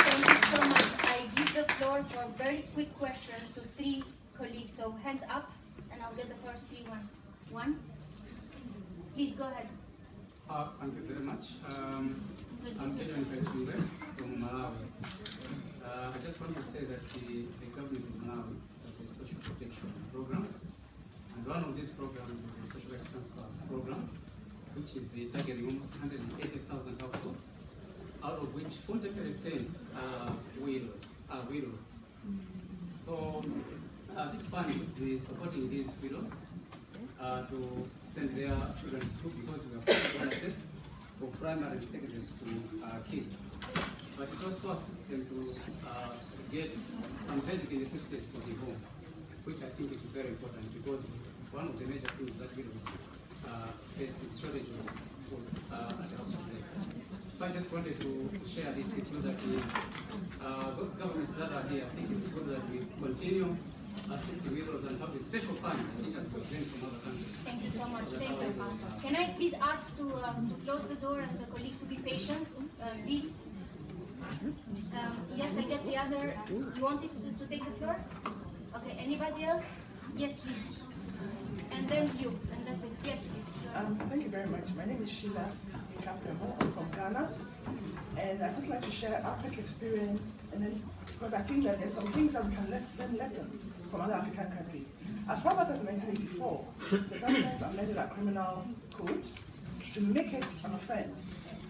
Speaker 3: Thank you so much. I give the floor for very quick questions to 3 colleagues. So hands up, and I'll get the first 3 ones. 1. Please go ahead.
Speaker 16: Thank you very much. I'm Ibrahim-Leathers from Malawi. I just want to say that the government of Malawi has a social protection programs, and one of these programs is the social transfer program, which is targeting almost 180,000 households, out of which 40% are widows. So this fund is supporting these widows to send their children to school, because we have scholarships for primary and secondary school kids. But it also assists them to get some basic necessities for the home, which I think is very important, because one of the major things that widows face is shortage of food at the household place. So I just wanted to share this with you, that those governments that are here, I think it's good that we continue assisting widows and have a special fund that it has been from other countries.
Speaker 3: Thank you so much. Thank you. Can I please ask to close the door and the colleagues to be patient? Please. Yes, I get the other. You wanted to take the floor? Okay, anybody else? Yes, please. And then you, and that's it. Yes, please.
Speaker 17: Thank you very much. My name is Sheila Kapemo. I'm from Ghana. And I'd just like to share Africa experience, and then, because I think that there's some things that we can learn lessons from other African countries. As far back as 1984, the government amended our criminal code to make it an offense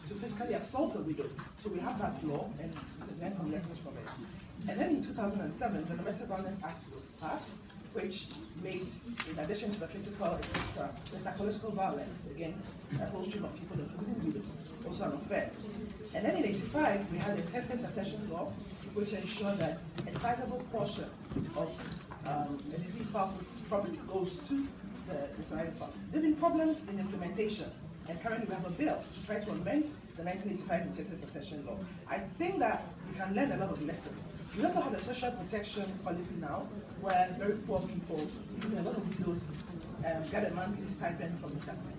Speaker 17: to physically assault a widow. So we have that law and learn some lessons from it. And then in 2007, the Domestic Violence Act was passed, which made, in addition to the physical, etc., the psychological violence against a whole stream of people, including widows, also an offense. And then in 85, we had a testing succession law, which ensured that a sizable portion of a deceased spouse's property goes to the surviving spouse. There have been problems in implementation, and currently we have a bill to try to amend the 1985 testing succession law. I think that we can learn a lot of lessons. We also have a social protection policy now, where very poor people, even a lot of widows, get a monthly stipend from the government.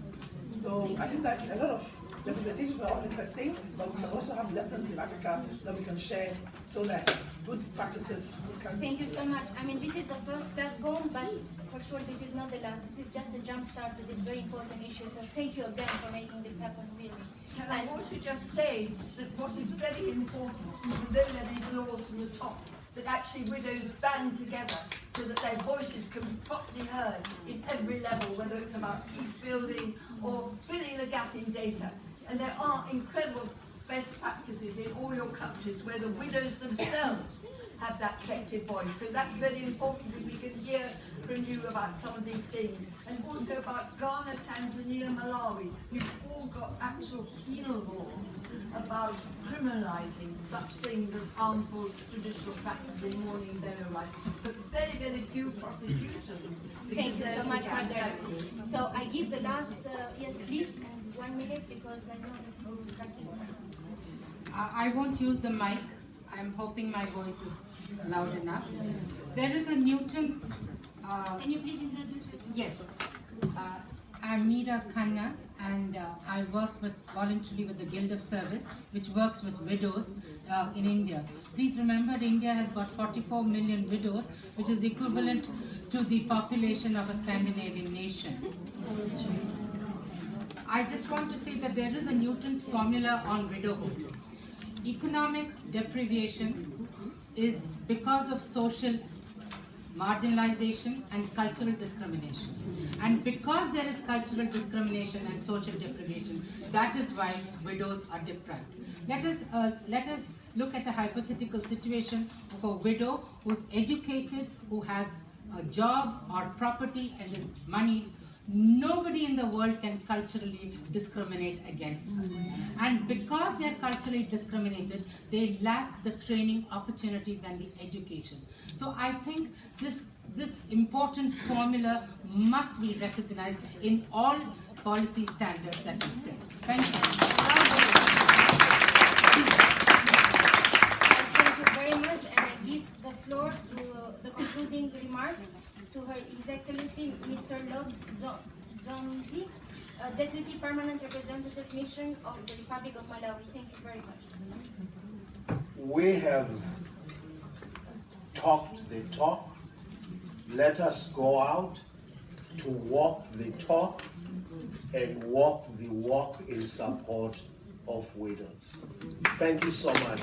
Speaker 17: So I think that a lot of representations are all interesting, but we also have lessons in Africa that we can share so that good practices can...
Speaker 3: Thank you so much. I mean, this is the first platform, but for sure this is not the last. This is just a jump start to this very important issue. So thank you again for making this happen, really.
Speaker 15: Can I also just say that what is very important is that there are these laws from the top, that actually widows band together so that their voices can be properly heard in every level, whether it's about peace building or filling the gap in data. And there are incredible best practices in all your countries where the widows themselves have that collective voice. So that's very important that we can hear from you about some of these things. And also about Ghana, Tanzania, Malawi. You've all got actual penal laws about criminalising such things as harmful traditional practices in mourning burial rights, but very, very few prosecutions.
Speaker 3: Thank you so much, Margaret. So I give the last, yes please, and 1 minute, because I know we're starting.
Speaker 18: I won't use the mic. I'm hoping my voice is loud enough. There is a Newton's...
Speaker 3: Can you please introduce yourself?
Speaker 18: Yes. I'm Meera Khanna, and I work voluntarily with the Guild of Service, which works with widows in India. Please remember, India has got 44 million widows, which is equivalent to the population of a Scandinavian nation. I just want to say that there is a Newton's formula on widowhood. Economic deprivation is because of social marginalization and cultural discrimination. And because there is cultural discrimination and social deprivation, that is why widows are deprived. Let us look at a hypothetical situation of a widow who's educated, who has a job or property and is money nobody in the world can culturally discriminate against her. And because they're culturally discriminated, they lack the training opportunities and the education. So I think this important formula must be recognized in all policy standards that we set. Thank you.
Speaker 3: Thank you very much, and I give the floor to the concluding remark to His Excellency Mr. Love Zonzi, Deputy Permanent Representative Mission of the Republic of Malawi. Thank you very much.
Speaker 1: We have talked the talk. Let us go out to walk the talk and walk the walk in support of widows. Thank you so much.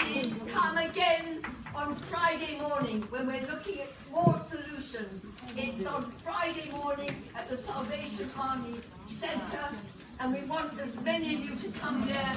Speaker 15: Please come again on Friday morning when we're looking at more solutions. It's on Friday morning at the Salvation Army Centre, and we want as many of you to come there